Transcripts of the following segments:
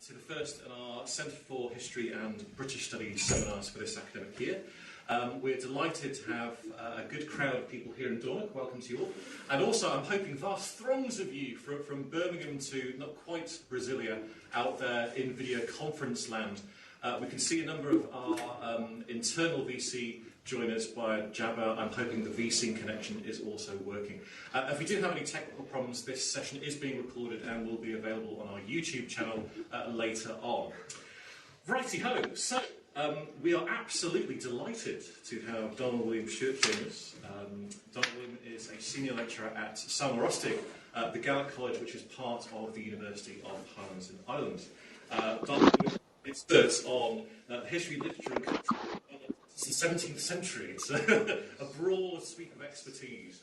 to the first in our Centre for History and British Studies seminars for this academic year. We're delighted to have a good crowd of people here in Domhnall. Welcome to you all. And also I'm hoping vast throngs of you from Birmingham to not quite Brasilia out there in video conference land. We can see a number of our internal VC join us by Jabba. I'm hoping the VC connection is also working. If we do have any technical problems, this session is being recorded and will be available on our YouTube channel later on. Righty-ho, so we are absolutely delighted to have Donald William Stewart join us. Donald William is a senior lecturer at Sabhal Ostaig, the Gaelic College, which is part of the University of Highlands in Ireland. Donald William is experts on history, literature and culture. It's the 17th century. It's a broad sweep of expertise,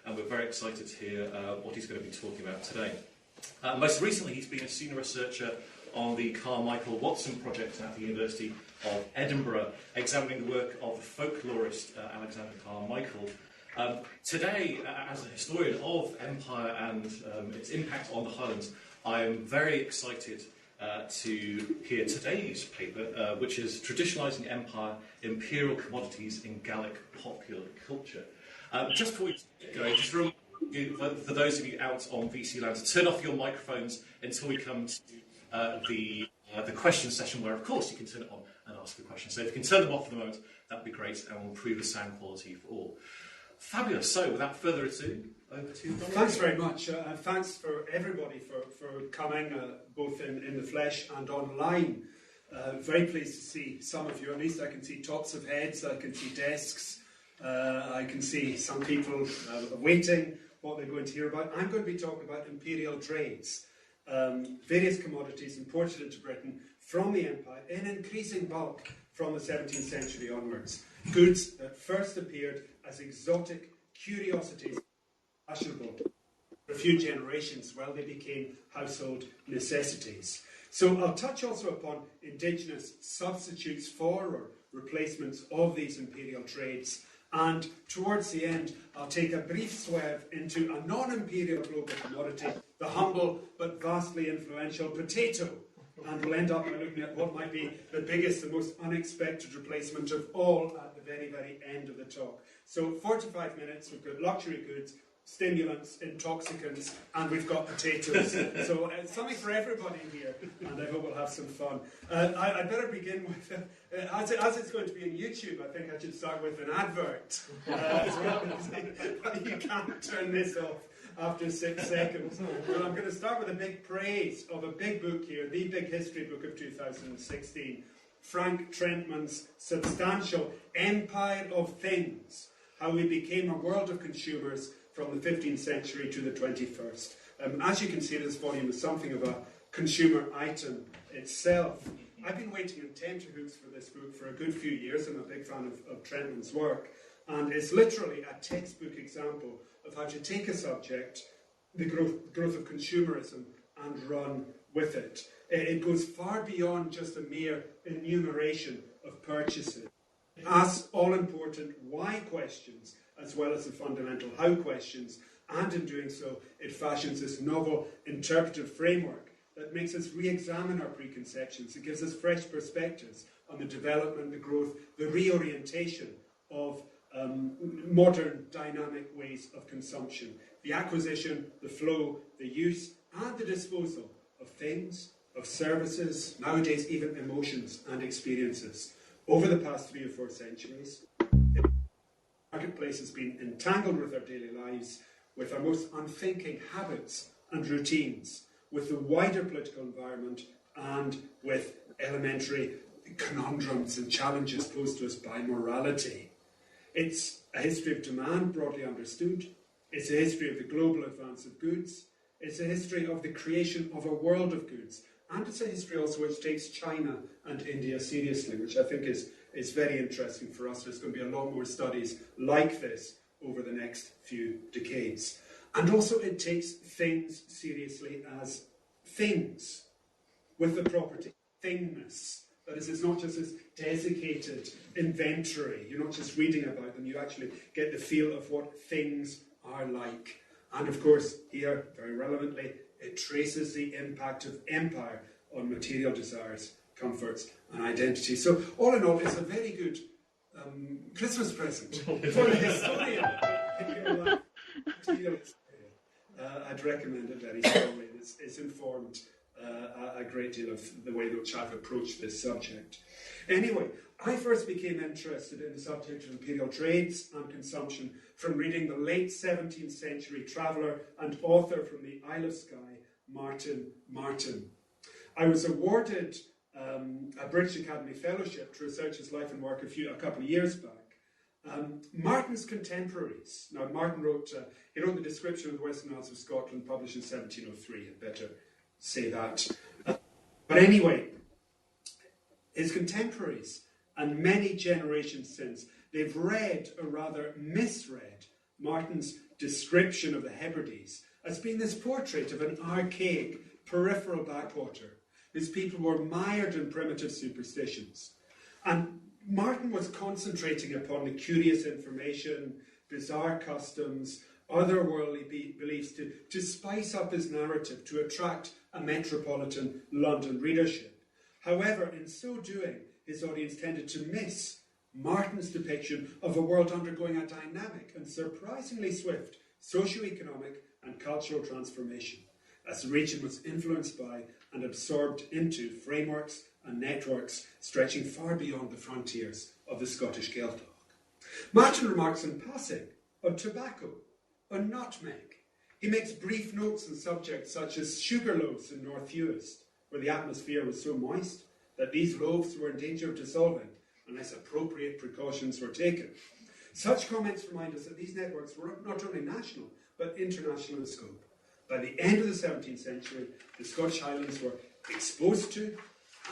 and we're very excited to hear what he's going to be talking about today. Most recently, he's been a senior researcher on the Carmichael Watson project at the University of Edinburgh, examining the work of the folklorist Alexander Carmichael. Today, as a historian of empire and its impact on the Highlands, I am very excited to hear today's paper, which is Traditionalising Empire, Imperial Commodities in Gaelic Popular Culture. Just before we go, just for those of you out on VC land, to turn off your microphones until we come to the question session, where of course you can turn it on and ask a question. So if you can turn them off for the moment, that'd be great, and we'll improve the sound quality for all. Fabulous. So without further ado, over to Domhnall. Thanks very much, and thanks for everybody for coming, both in the flesh and online. Very pleased to see some of you. At least I can see tops of heads, I can see desks, I can see some people waiting what they're going to hear about. I'm going to be talking about imperial trades, various commodities imported into Britain from the empire in increasing bulk from the 17th century onwards. Goods that first appeared as exotic curiosities, fashionable for a few generations, while they became household necessities. So I'll touch also upon indigenous substitutes for or replacements of these imperial trades, and towards the end I'll take a brief swerve into a non-imperial global commodity, the humble but vastly influential potato, and we'll end up by looking at what might be the biggest and most unexpected replacement of all at the very, very end of the talk. So 45 minutes, we've got luxury goods, stimulants, intoxicants, and we've got potatoes. So something for everybody here, and I hope we'll have some fun. I'd better begin with, as it's going to be on YouTube, I think I should start with an advert. You can't turn this off after 6 seconds. But I'm going to start with a big praise of a big book here, the big history book of 2016, Frank Trentman's substantial Empire of Things, How We Became a World of Consumers from the 15th century to the 21st. As you can see, this volume is something of a consumer item itself. I've been waiting on tenterhooks for this book for a good few years. I'm a big fan of Trentman's work, and it's literally a textbook example of how to take a subject, the growth of consumerism, and run with it. It goes far beyond just a mere enumeration of purchases. It asks all-important why questions, as well as the fundamental how questions, and in doing so, it fashions this novel interpretive framework that makes us re-examine our preconceptions. It gives us fresh perspectives on the development, the growth, the reorientation of modern dynamic ways of consumption, the acquisition, the flow, the use, and the disposal of things, of services, nowadays even emotions and experiences. Over the past 3 or 4 centuries, the marketplace has been entangled with our daily lives, with our most unthinking habits and routines, with the wider political environment, and with elementary conundrums and challenges posed to us by morality. It's a history of demand, broadly understood. It's a history of the global advance of goods. It's a history of the creation of a world of goods. And it's a history also which takes China and India seriously, which I think is very interesting for us. There's going to be a lot more studies like this over the next few decades. And also it takes things seriously as things, with the property thingness. That is, it's not just this desiccated inventory. You're not just reading about them, you actually get the feel of what things are like. And of course, here, very relevantly, it traces the impact of empire on material desires, comforts, and identity. So, all in all, it's a very good Christmas present for the historian. I'd recommend it very strongly. It's informed a great deal of the way that I've approached this subject. Anyway, I first became interested in the subject of imperial trades and consumption from reading the late 17th century traveller and author from the Isle of Skye, Martin Martin. I was awarded a British Academy Fellowship to research his life and work a couple of years back. Martin's contemporaries. Now, Martin wrote the description of the Western Isles of Scotland, published in 1703. I'd better say that. But anyway, his contemporaries and many generations since, they've read, or rather misread, Martin's description of the Hebrides as being this portrait of an archaic, peripheral backwater, whose people were mired in primitive superstitions. And Martin was concentrating upon the curious information, bizarre customs, otherworldly beliefs to spice up his narrative, to attract a metropolitan London readership. However, in so doing, his audience tended to miss Martin's depiction of a world undergoing a dynamic and surprisingly swift socio-economic and cultural transformation, as the region was influenced by and absorbed into frameworks and networks stretching far beyond the frontiers of the Scottish Gaeltacht. Martin remarks in passing on tobacco, on nutmeg. He makes brief notes on subjects such as sugar loaves in North Uist, where the atmosphere was so moist that these loaves were in danger of dissolving unless appropriate precautions were taken. Such comments remind us that these networks were not only national, but international in scope. By the end of the 17th century, the Scottish Highlands were exposed to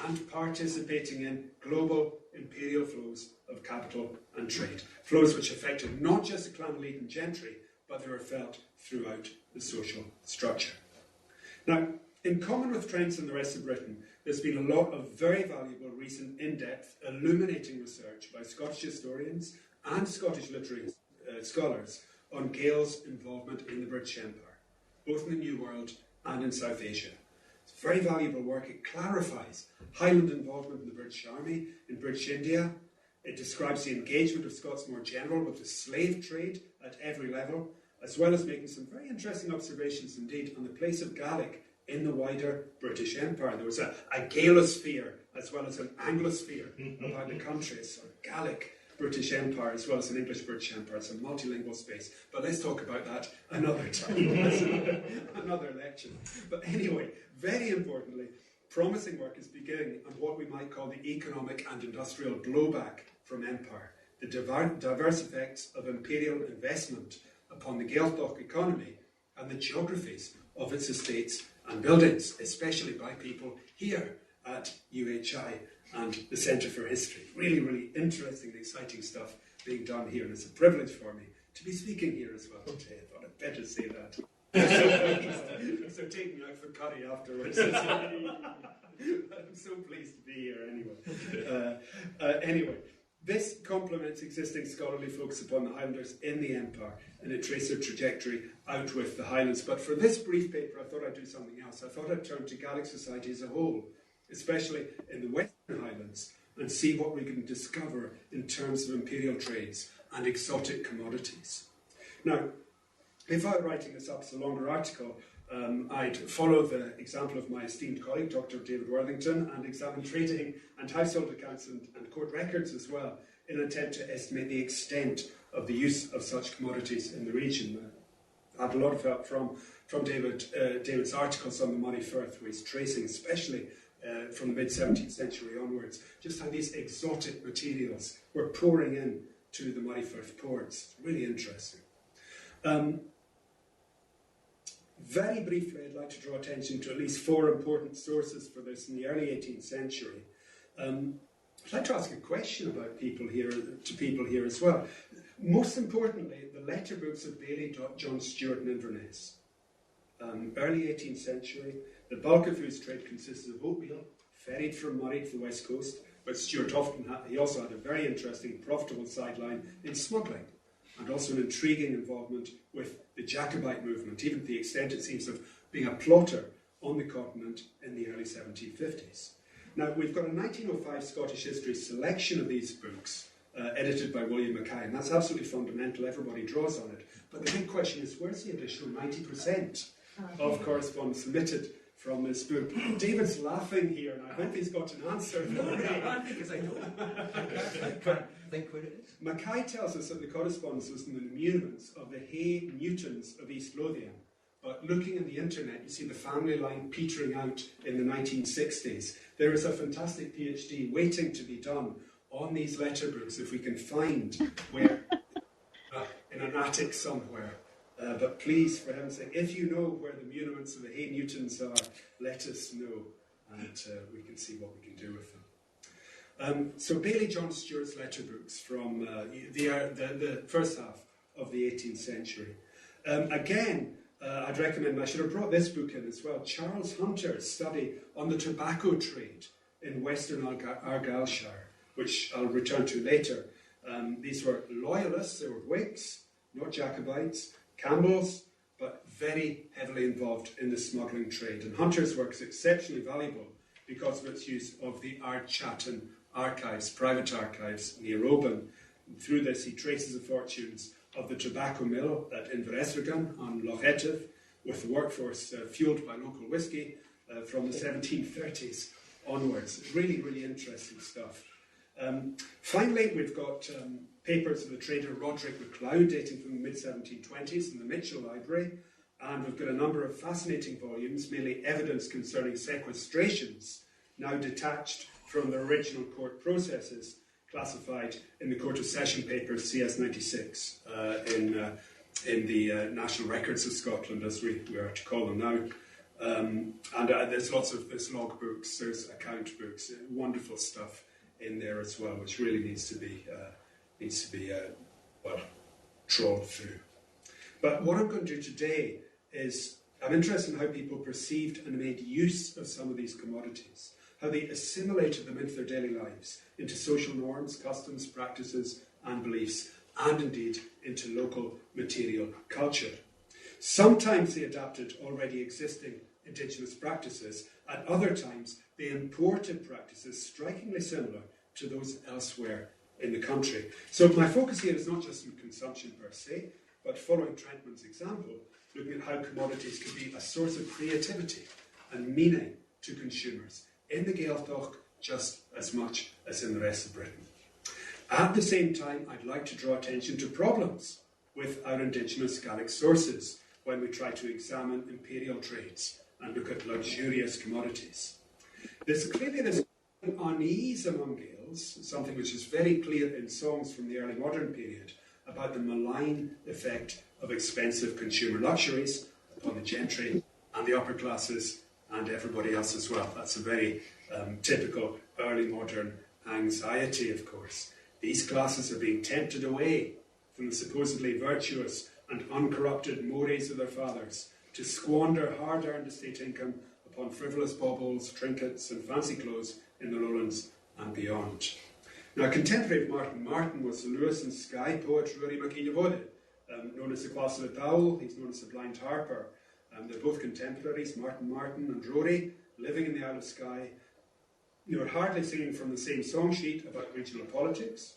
and participating in global imperial flows of capital and trade. Flows which affected not just the clan elite and gentry, but they were felt throughout the social structure. Now, in common with trends in the rest of Britain, there's been a lot of very valuable recent in-depth illuminating research by Scottish historians and Scottish literary scholars on Gael's involvement in the British Empire, both in the New World and in South Asia. It's very valuable work. It clarifies Highland involvement in the British Army, in British India. It describes the engagement of Scots more general with the slave trade at every level, as well as making some very interesting observations indeed on the place of Gaelic in the wider British Empire. There was a Gaelosphere as well as an Anglosphere about the country, so a Gaelic British Empire as well as an English British Empire. It's a multilingual space. But let's talk about that another time. That's another lecture. But anyway, very importantly, promising work is beginning on what we might call the economic and industrial blowback from empire, the diverse effects of imperial investment upon the Gaeltacht economy and the geographies of its estates and buildings, especially by people here at UHI and the Centre for History. Really, really interesting and exciting stuff being done here, and it's a privilege for me to be speaking here as well today. I thought I'd better say that. I'm so taking me out for curry afterwards. I'm so pleased to be here anyway. Anyway, this complements existing scholarly focus upon the Highlanders in the Empire, and it traces their trajectory out with the Highlands. But for this brief paper, I thought I'd do something else. I thought I'd turn to Gaelic society as a whole, especially in the Western Highlands, and see what we can discover in terms of imperial trades and exotic commodities. Now, if I were writing this up as a longer article, I'd follow the example of my esteemed colleague, Dr. David Worthington, and examine trading and household accounts and court records as well, in an attempt to estimate the extent of the use of such commodities in the region. I had a lot of help from David's articles on the Murray Firth, where he's tracing, especially from the mid-17th century onwards, just how these exotic materials were pouring in to the Murray Firth ports. Really interesting. Very briefly, I'd like to draw attention to at least 4 important sources for this in the early 18th century. I'd like to ask a question about people here as well. Most importantly, the letter books of Bailey, John Stewart and Inverness. Early 18th century, the bulk of whose trade consisted of oatmeal, ferried from Murray to the west coast, but Stewart he also had a very interesting, profitable sideline in smuggling, and also an intriguing involvement with the Jacobite movement, even to the extent it seems of being a plotter on the continent in the early 1750s. Now, we've got a 1905 Scottish history selection of these books, edited by William Mackay, and that's absolutely fundamental. Everybody draws on it. But the big question is, where's the additional 90% of correspondence omitted from this book? David's laughing here, and I hope he's got an answer for me. Because I don't. Think what it is. Mackay tells us that the correspondence was in the muniments of the Hay Newtons of East Lothian. But looking at the internet, you see the family line petering out in the 1960s. There is a fantastic PhD waiting to be done on these letter books, if we can find where, in an attic somewhere. But please, for heaven's sake, if you know where the muniments of the Hay Newtons are, let us know, and we can see what we can do with them. So Baillie John Stewart's letter books from the first half of the 18th century. Again, I'd recommend, I should have brought this book in as well, Charles Hunter's study on the tobacco trade in Western Argyllshire, which I'll return to later. These were loyalists, they were Whigs, not Jacobites, Campbells, but very heavily involved in the smuggling trade. And Hunter's work is exceptionally valuable because of its use of the Ardchatton archives, private archives near Oban. And through this, he traces the fortunes of the tobacco mill at Inverestrigan on Loch Etive, with the workforce fueled by local whisky from the 1730s onwards. Really, really interesting stuff. Finally, we've got papers of the trader Roderick MacLeod dating from the mid-1720s in the Mitchell Library, and we've got a number of fascinating volumes, mainly evidence concerning sequestrations, now detached from the original court processes, classified in the Court of Session Papers CS96 in the National Records of Scotland, as we are to call them now. There's lots of log books, there's account books, wonderful stuff in there as well, which really needs to be trawled through. But what I'm going to do today is, I'm interested in how people perceived and made use of some of these commodities, how they assimilated them into their daily lives, into social norms, customs, practices and beliefs, and indeed into local material culture. Sometimes they adapted already existing indigenous practices, at other times they imported practices strikingly similar to those elsewhere in the country. So my focus here is not just on consumption per se, but following Trentman's example, looking at how commodities could be a source of creativity and meaning to consumers in the Gaeltacht just as much as in the rest of Britain. At the same time, I'd like to draw attention to problems with our indigenous Gaelic sources when we try to examine imperial trades and look at luxurious commodities. There's clearly this unease among Gaels, something which is very clear in songs from the early modern period, about the malign effect of expensive consumer luxuries upon the gentry and the upper classes and everybody else as well. That's a very typical early modern anxiety, of course. These classes are being tempted away from the supposedly virtuous and uncorrupted mores of their fathers to squander hard-earned estate income upon frivolous baubles, trinkets and fancy clothes in the lowlands and beyond. Now, contemporary of Martin was the Lewis and Skye poet Rory MacInevode, known as the Classes of Dowell. He's known as the Blind Harper. They're both contemporaries, Martin and Rory, living in the Isle of Skye. They were hardly singing from the same song sheet about regional politics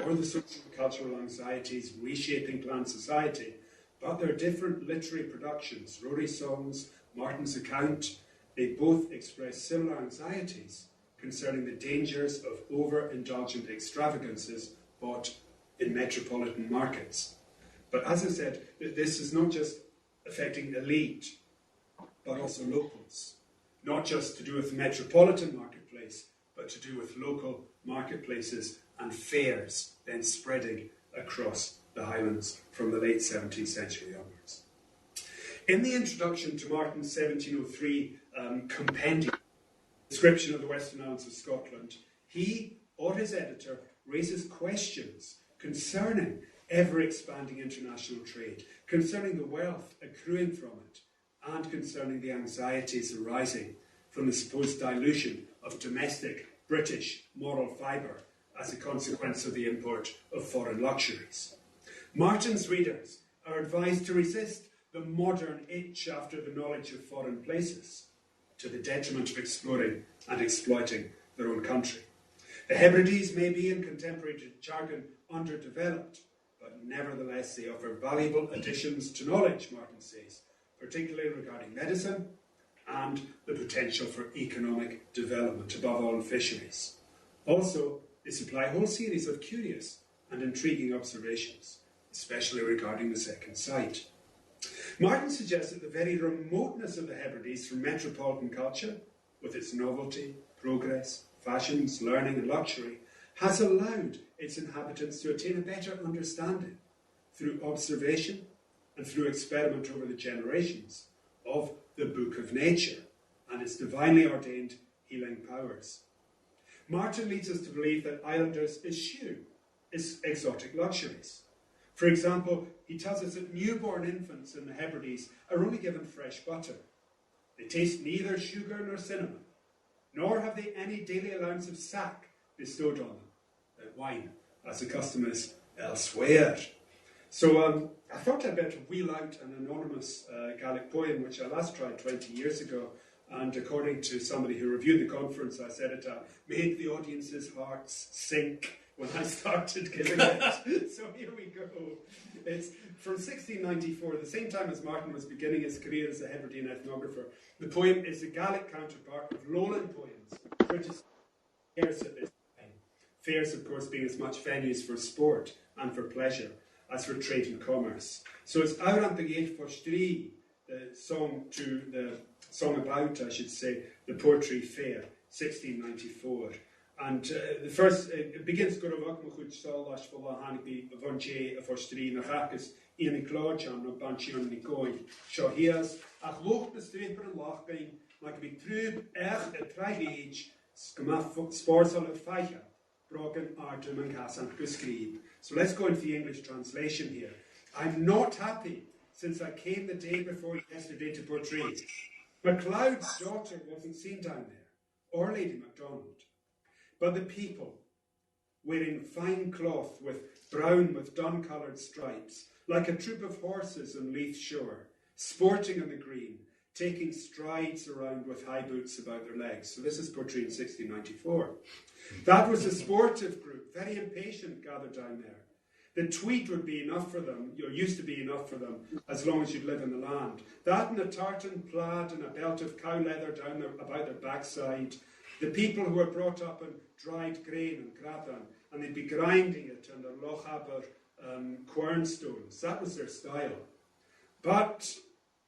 or the social and cultural anxieties reshaping clan society, but they're different literary productions. Rory's songs, Martin's account, they both express similar anxieties concerning the dangers of over-indulgent extravagances bought in metropolitan markets. But as I said, this is not just affecting elite, but also locals. Not just to do with the metropolitan marketplace, but to do with local marketplaces and fairs then spreading across the Highlands from the late 17th century onwards. In the introduction to Martin's 1703 compendium, description of the Western Islands of Scotland, he or his editor raises questions concerning ever-expanding international trade, concerning the wealth accruing from it, and concerning the anxieties arising from the supposed dilution of domestic British moral fibre as a consequence of the import of foreign luxuries. Martin's readers are advised to resist the modern itch after the knowledge of foreign places, to the detriment of exploring and exploiting their own country. The Hebrides may be, in contemporary jargon, underdeveloped, but nevertheless they offer valuable additions to knowledge, Martin says, particularly regarding medicine and the potential for economic development, above all in fisheries. Also, they supply a whole series of curious and intriguing observations, especially regarding the second sight. Martin suggests that the very remoteness of the Hebrides from metropolitan culture, with its novelty, progress, fashions, learning and luxury, has allowed its inhabitants to attain a better understanding, through observation and through experiment over the generations, of the Book of Nature and its divinely ordained healing powers. Martin leads us to believe that islanders eschew exotic luxuries. For example, he tells us that newborn infants in the Hebrides are only given fresh butter. They taste neither sugar nor cinnamon, nor have they any daily allowance of sack bestowed on them, wine, as the custom is elsewhere. So I thought I'd better wheel out an anonymous Gaelic poem, which I last tried 20 years ago, and according to somebody who reviewed the conference, I said it made the audience's hearts sink when I started giving it. So here we go. It's from 1694, the same time as Martin was beginning his career as a Hebridean ethnographer. The poem is the Gaelic counterpart of Lowland poems, which is fairs at this time. Fairs, of course, being as much venues for sport and for pleasure as for trade and commerce. So it's Out on the Gate for Strie, the song about, I should say, the Poetry Fair, 1694. And the first, it begins, Guruvak Muchud Salash Volahanbi, Vonche, for Strie, Nachakas, Ian Claudian, no Banchion Nikoi, Shahias, Ach Loch the Streper and Lachbein, like be Trub, Ech, a Tragage, Skamaf, Sporsal of Feicha, Broken, Artem, and Kassan, Guskrieb. So let's go into the English translation here. I'm not happy since I came the day before yesterday to portray. MacLeod's daughter wasn't seen down there, or Lady MacDonald. But the people, wearing fine cloth with brown with dun-coloured stripes, like a troop of horses on Leith Shore, sporting on the green, taking strides around with high boots about their legs. So this is portrayed in 1694. That was a sportive group, very impatient, gathered down there. The tweed would be enough for them, or used to be enough for them, as long as you'd live in the land. That and a tartan plaid and a belt of cow leather about their backside. The people who were brought up on dried grain and cratan, and they'd be grinding it under Lochaber quernstones. That was their style. But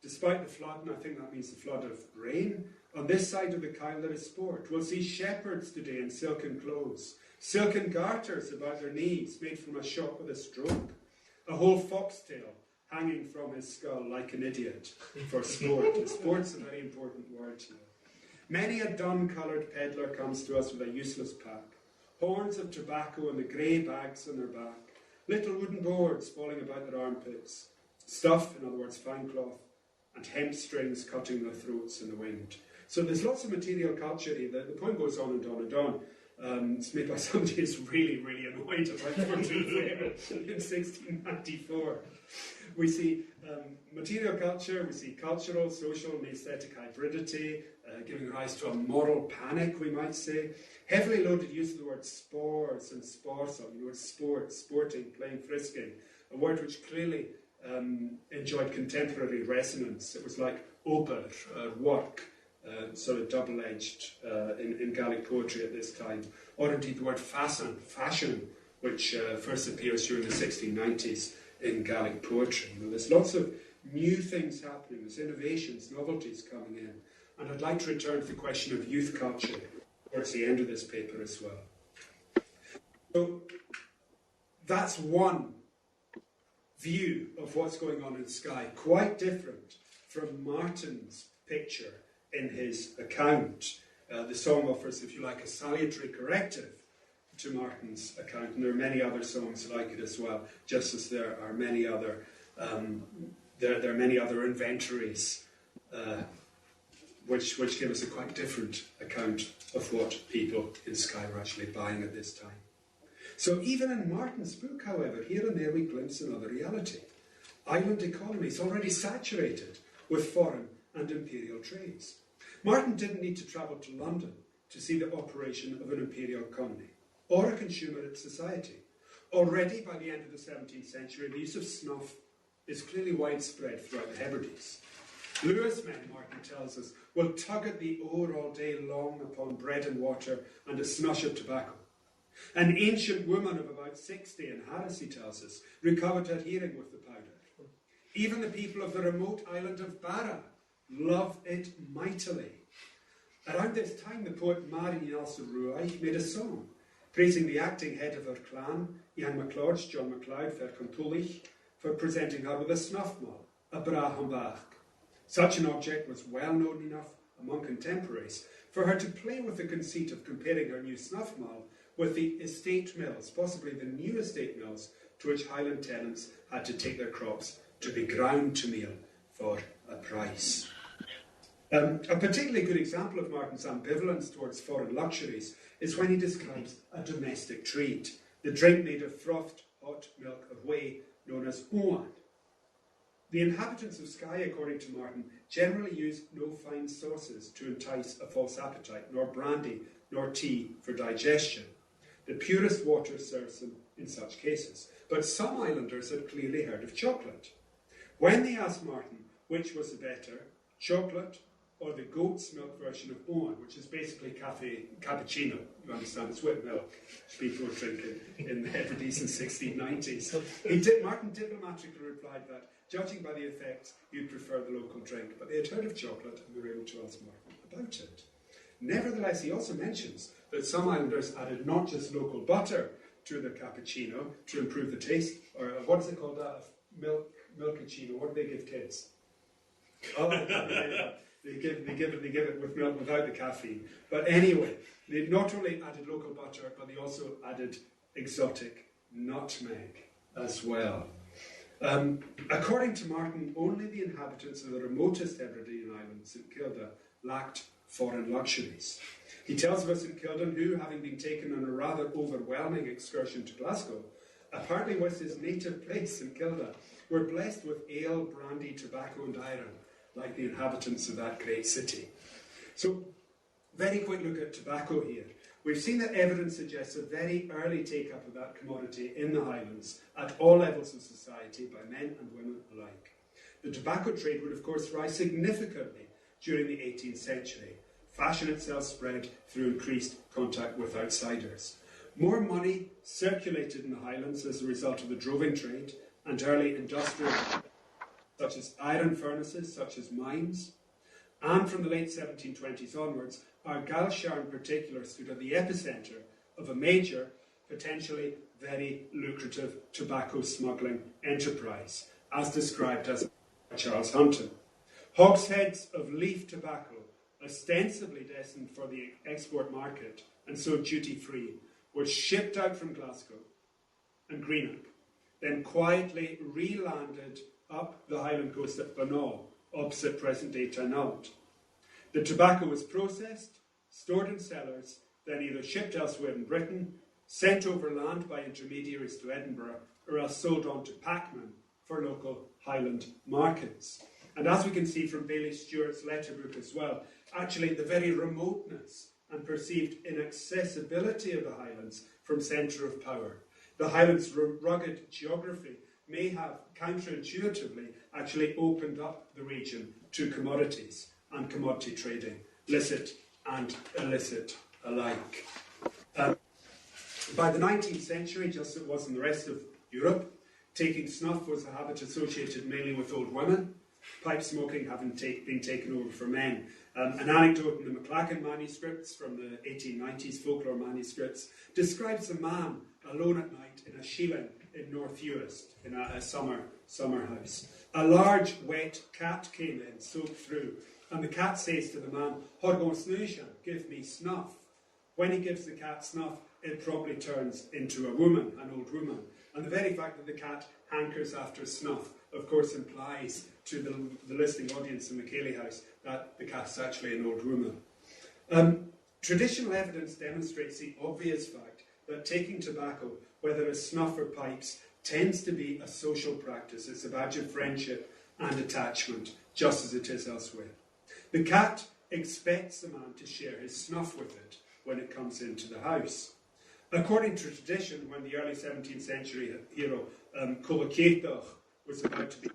despite the flood, and I think that means the flood of rain, on this side of the Kyle there is sport. We'll see shepherds today in silken clothes, silken garters about their knees, made from a shot with a stroke, a whole foxtail hanging from his skull like an idiot for sport. And sport's a very important word here. Many a dun-coloured pedlar comes to us with a useless pack, horns of tobacco and the grey bags on their back, little wooden boards falling about their armpits, stuff, in other words, fine cloth, and hemp strings cutting their throats in the wind. So there's lots of material culture here. The poem goes on and on and on. It's made by somebody who's really, really annoyed about portrait fair in 1694. We see material culture, we see cultural, social, and aesthetic hybridity, giving rise to a moral panic, we might say. Heavily loaded use of the word spores and sporsal, the word sport, sporting, playing, frisking, a word which clearly enjoyed contemporary resonance. It was like oper, work, sort of double-edged in Gaelic poetry at this time. Or indeed the word fashion, which first appears during the 1690s in Gaelic poetry. You know, there's lots of new things happening, there's innovations, novelties coming in. And I'd like to return to the question of youth culture towards the end of this paper as well. So that's one view of what's going on in Skye, quite different from Martin's picture in his account. The song offers, if you like, a salutary corrective to Martin's account, and there are many other songs like it as well, just as there are many other there are many other inventories which give us a quite different account of what people in Skye were actually buying at this time. So even in Martin's book, however, here and there we glimpse another reality. Island economies already saturated with foreign and imperial trades. Martin didn't need to travel to London to see the operation of an imperial colony, or a consumerate society. Already by the end of the 17th century, the use of snuff is clearly widespread throughout the Hebrides. Lewis men, Martin tells us, will tug at the oar all day long upon bread and water and a snush of tobacco. An ancient woman of about 60, in Harris, he tells us, recovered her hearing with the powder. Even the people of the remote island of Barra love it mightily. Around this time, the poet Mary Nelson Ruaich made a song praising the acting head of her clan, Ian MacLeod, John MacLeod, Fercontulich, for presenting her with a snuff mull, a bra hambach. Such an object was well known enough among contemporaries for her to play with the conceit of comparing her new snuff mull with the estate mills, possibly the new estate mills, to which Highland tenants had to take their crops to be ground to meal for a price. A particularly good example of Martin's ambivalence towards foreign luxuries is when he describes a domestic treat, the drink made of frothed hot milk of whey known as Uilleam. The inhabitants of Skye, according to Martin, generally use no fine sauces to entice a false appetite, nor brandy, nor tea for digestion. The purest water serves them in such cases. But some islanders had clearly heard of chocolate. When they asked Martin which was the better, chocolate or the goat's milk version of Owen, which is basically cappuccino, you understand, it's with milk, people were drinking in the Hebrides in the 1690s. Martin diplomatically replied that, judging by the effects, you'd prefer the local drink, but they had heard of chocolate and they were able to ask Martin about it. Nevertheless, he also mentions that some islanders added not just local butter to their cappuccino to improve the taste, or what is it called, milkachino, what do they give kids? Oh, They give it with milk without the caffeine. But anyway, they not only added local butter, but they also added exotic nutmeg as well. According to Martin, only the inhabitants of the remotest Hebridean island, St Kilda, lacked foreign luxuries. He tells of a St Kildan who, having been taken on a rather overwhelming excursion to Glasgow, apparently was his native place, St Kilda, were blessed with ale, brandy, tobacco and iron, like the inhabitants of that great city. So, very quick look at tobacco here. We've seen that evidence suggests a very early take-up of that commodity in the Highlands at all levels of society by men and women alike. The tobacco trade would of course rise significantly during the 18th century. Fashion itself spread through increased contact with outsiders. More money circulated in the Highlands as a result of the droving trade and early industrial such as iron furnaces, such as mines. And from the late 1720s onwards, Argyllshire in particular stood at the epicentre of a major, potentially very lucrative tobacco smuggling enterprise, as described as Charles Hunton. Hogsheads of leaf tobacco, ostensibly destined for the export market and so duty-free, were shipped out from Glasgow and Greenock, then quietly re-landed up the Highland coast at Domhnall, opposite present-day Tynalt. The tobacco was processed, stored in cellars, then either shipped elsewhere in Britain, sent overland by intermediaries to Edinburgh, or else sold on to packmen for local Highland markets. And as we can see from Baillie Stewart's letter book as well, actually the very remoteness and perceived inaccessibility of the Highlands from centre of power. The Highlands' rugged geography may have counterintuitively actually opened up the region to commodities and commodity trading, licit and illicit alike. By the 19th century, just as it was in the rest of Europe, taking snuff was a habit associated mainly with old women, pipe smoking having been taken over for men. An anecdote in the MacLachlan manuscripts from the 1890s, folklore manuscripts, describes a man alone at night in a shieling in North Uist, in a summer house. A large wet cat came in, soaked through, and the cat says to the man, "Horgon snusha, give me snuff." When he gives the cat snuff, it promptly turns into a woman, an old woman. And the very fact that the cat hankers after snuff, of course, implies to the listening audience in the Cayley House that the cat's actually an old woman. Traditional evidence demonstrates the obvious fact that taking tobacco, whether as snuff or pipes, tends to be a social practice. It's a badge of friendship and attachment, just as it is elsewhere. The cat expects the man to share his snuff with it when it comes into the house. According to tradition, when the early 17th century hero Colucétoch was about to be,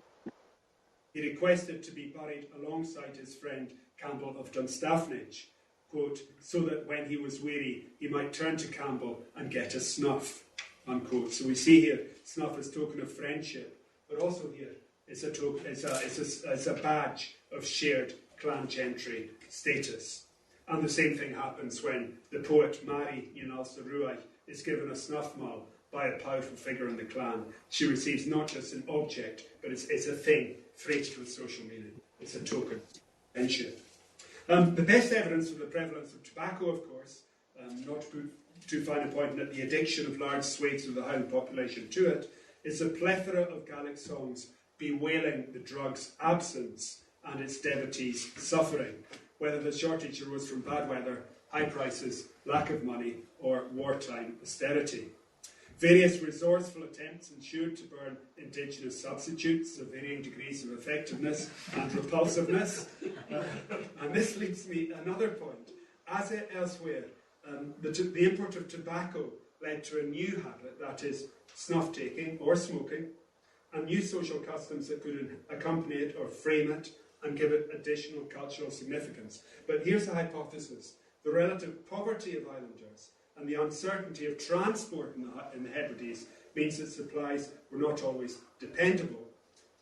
he requested to be buried alongside his friend Campbell of Dunstafnage, quote, so that when he was weary, he might turn to Campbell and get a snuff, unquote. So we see here snuff as token of friendship, but also here it's a badge of shared clan gentry status. And the same thing happens when the poet Mary Uilleam is given a snuff mull by a powerful figure in the clan. She receives not just an object, but it's a thing freighted with social meaning. It's a token of friendship. The best evidence of the prevalence of tobacco, of course, not to put too fine a point at the addiction of large swathes of the Highland population to it, is a plethora of Gaelic songs bewailing the drug's absence and its devotees' suffering, whether the shortage arose from bad weather, high prices, lack of money, or wartime austerity. Various resourceful attempts ensued to burn indigenous substitutes of varying degrees of effectiveness and repulsiveness. And this leads me to another point. As elsewhere, the import of tobacco led to a new habit, that is, snuff-taking or smoking, and new social customs that could accompany it or frame it and give it additional cultural significance. But here's a hypothesis. The relative poverty of islanders and the uncertainty of transport in the Hebrides means that supplies were not always dependable,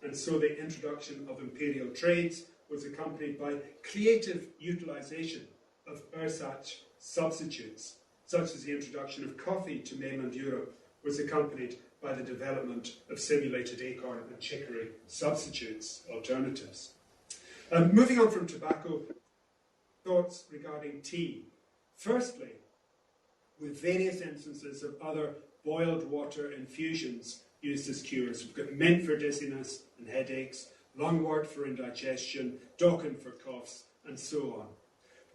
and so the introduction of imperial trades was accompanied by creative utilisation of ersatz substitutes, such as the introduction of coffee to mainland Europe was accompanied by the development of simulated acorn and chicory substitutes, alternatives. Moving on from tobacco, thoughts regarding tea. Firstly, with various instances of other boiled water infusions used as cures. We've got mint for dizziness and headaches, lungwort for indigestion, docken for coughs, and so on.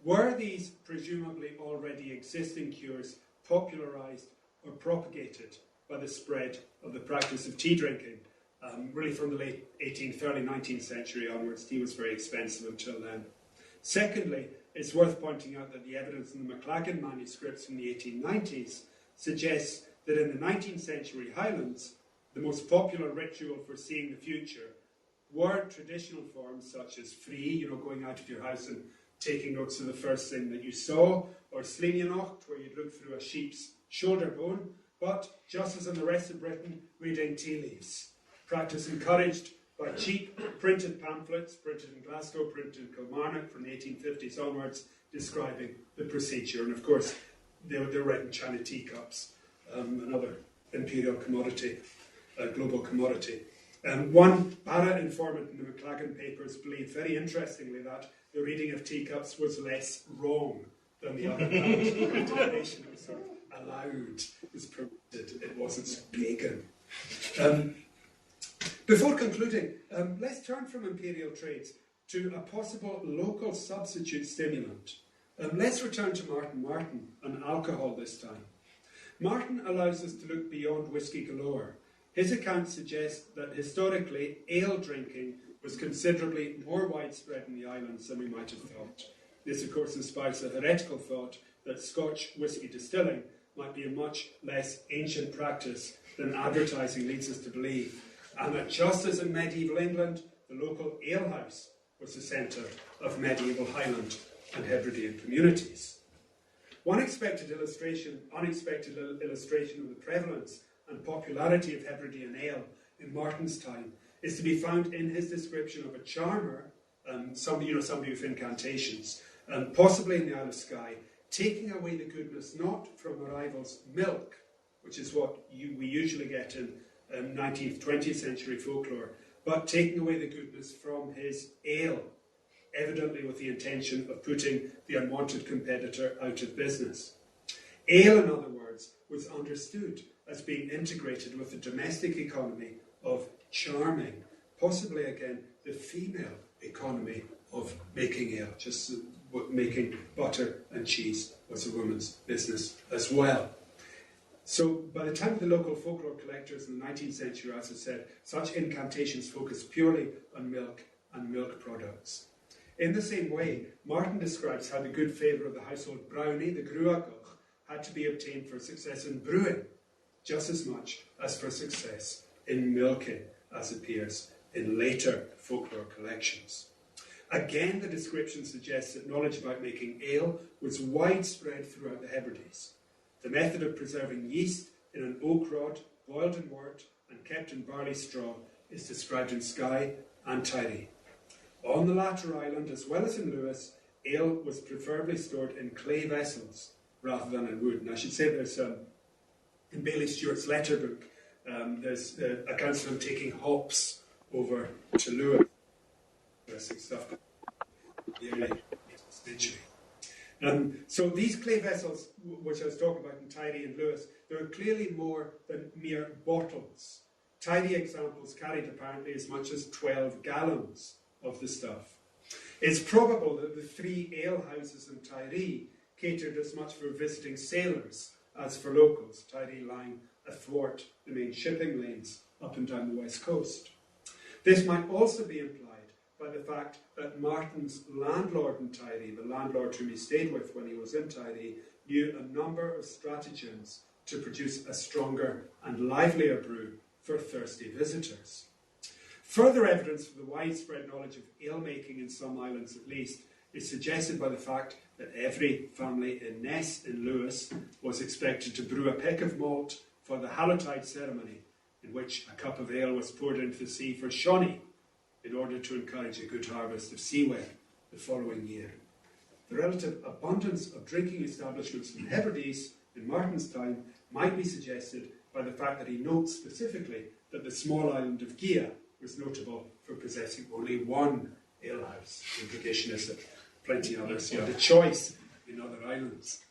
Were these presumably already existing cures popularised or propagated by the spread of the practice of tea drinking? Really from the late 18th, early 19th century onwards, tea was very expensive until then. Secondly, it's worth pointing out that the evidence in the McLagan manuscripts from the 1890s suggests that in the 19th century Highlands, the most popular ritual for seeing the future were traditional forms such as free, going out of your house and taking notes of the first thing that you saw, or slíneannacht, where you'd look through a sheep's shoulder bone, but just as in the rest of Britain, reading tea leaves. Practice encouraged by cheap printed pamphlets, printed in Glasgow, printed in Kilmarnock from the 1850s onwards, describing the procedure. And of course, they were written china teacups, another imperial commodity, global commodity. One Barra informant in the McLagan papers believed, very interestingly, that the reading of teacups was less wrong than the other kind. Denomination was sort of allowed, it was permitted, it wasn't so pagan. Before concluding, let's turn from imperial trades to a possible local substitute stimulant. Let's return to Martin and alcohol this time. Martin allows us to look beyond whisky galore. His account suggests that historically, ale drinking was considerably more widespread in the islands than we might have thought. This, of course, inspires a heretical thought that Scotch whisky distilling might be a much less ancient practice than advertising leads us to believe, and that just as in medieval England, the local alehouse was the centre of medieval Highland and Hebridean communities. One unexpected illustration of the prevalence and popularity of Hebridean ale in Martin's time is to be found in his description of a charmer, somebody with incantations, possibly in the Isle of Skye, taking away the goodness not from a rival's milk, which is what we usually get in 19th, 20th century folklore, but taking away the goodness from his ale, evidently with the intention of putting the unwanted competitor out of business. Ale, in other words, was understood as being integrated with the domestic economy of charming, possibly again the female economy of making ale, just making butter and cheese was a woman's business as well. So by the time of the local folklore collectors in the 19th century, as I said, such incantations focused purely on milk and milk products. In the same way, Martin describes how the good favour of the household brownie, the gruagach, had to be obtained for success in brewing, just as much as for success in milking, as appears in later folklore collections. Again, the description suggests that knowledge about making ale was widespread throughout the Hebrides. The method of preserving yeast in an oak rod, boiled in wort and kept in barley straw, is described in Skye and Tiree. On the latter island, as well as in Lewis, ale was preferably stored in clay vessels rather than in wood. And I should say there's, in Bailey Stewart's letter book, there's accounts of him taking hops over to Lewis. Interesting stuff. The early 18th century. So these clay vessels, which I was talking about in Tiree and Lewis, they were clearly more than mere bottles. Tiree examples carried apparently as much as 12 gallons of the stuff. It's probable that the 3 ale houses in Tiree catered as much for visiting sailors as for locals, Tiree lying athwart the main shipping lanes up and down the west coast. This might also be implied by the fact that Martin's landlord in Tiree, the landlord whom he stayed with when he was in Tiree, knew a number of stratagems to produce a stronger and livelier brew for thirsty visitors. Further evidence for the widespread knowledge of ale-making in some islands at least is suggested by the fact that every family in Ness in Lewis was expected to brew a peck of malt for the Hallowtide ceremony, in which a cup of ale was poured into the sea for Shawnee, in order to encourage a good harvest of seaweed the following year. The relative abundance of drinking establishments in Hebrides in Martin's time might be suggested by the fact that he notes specifically that the small island of Gia was notable for possessing only one alehouse. The implication is that plenty others had a choice in other islands.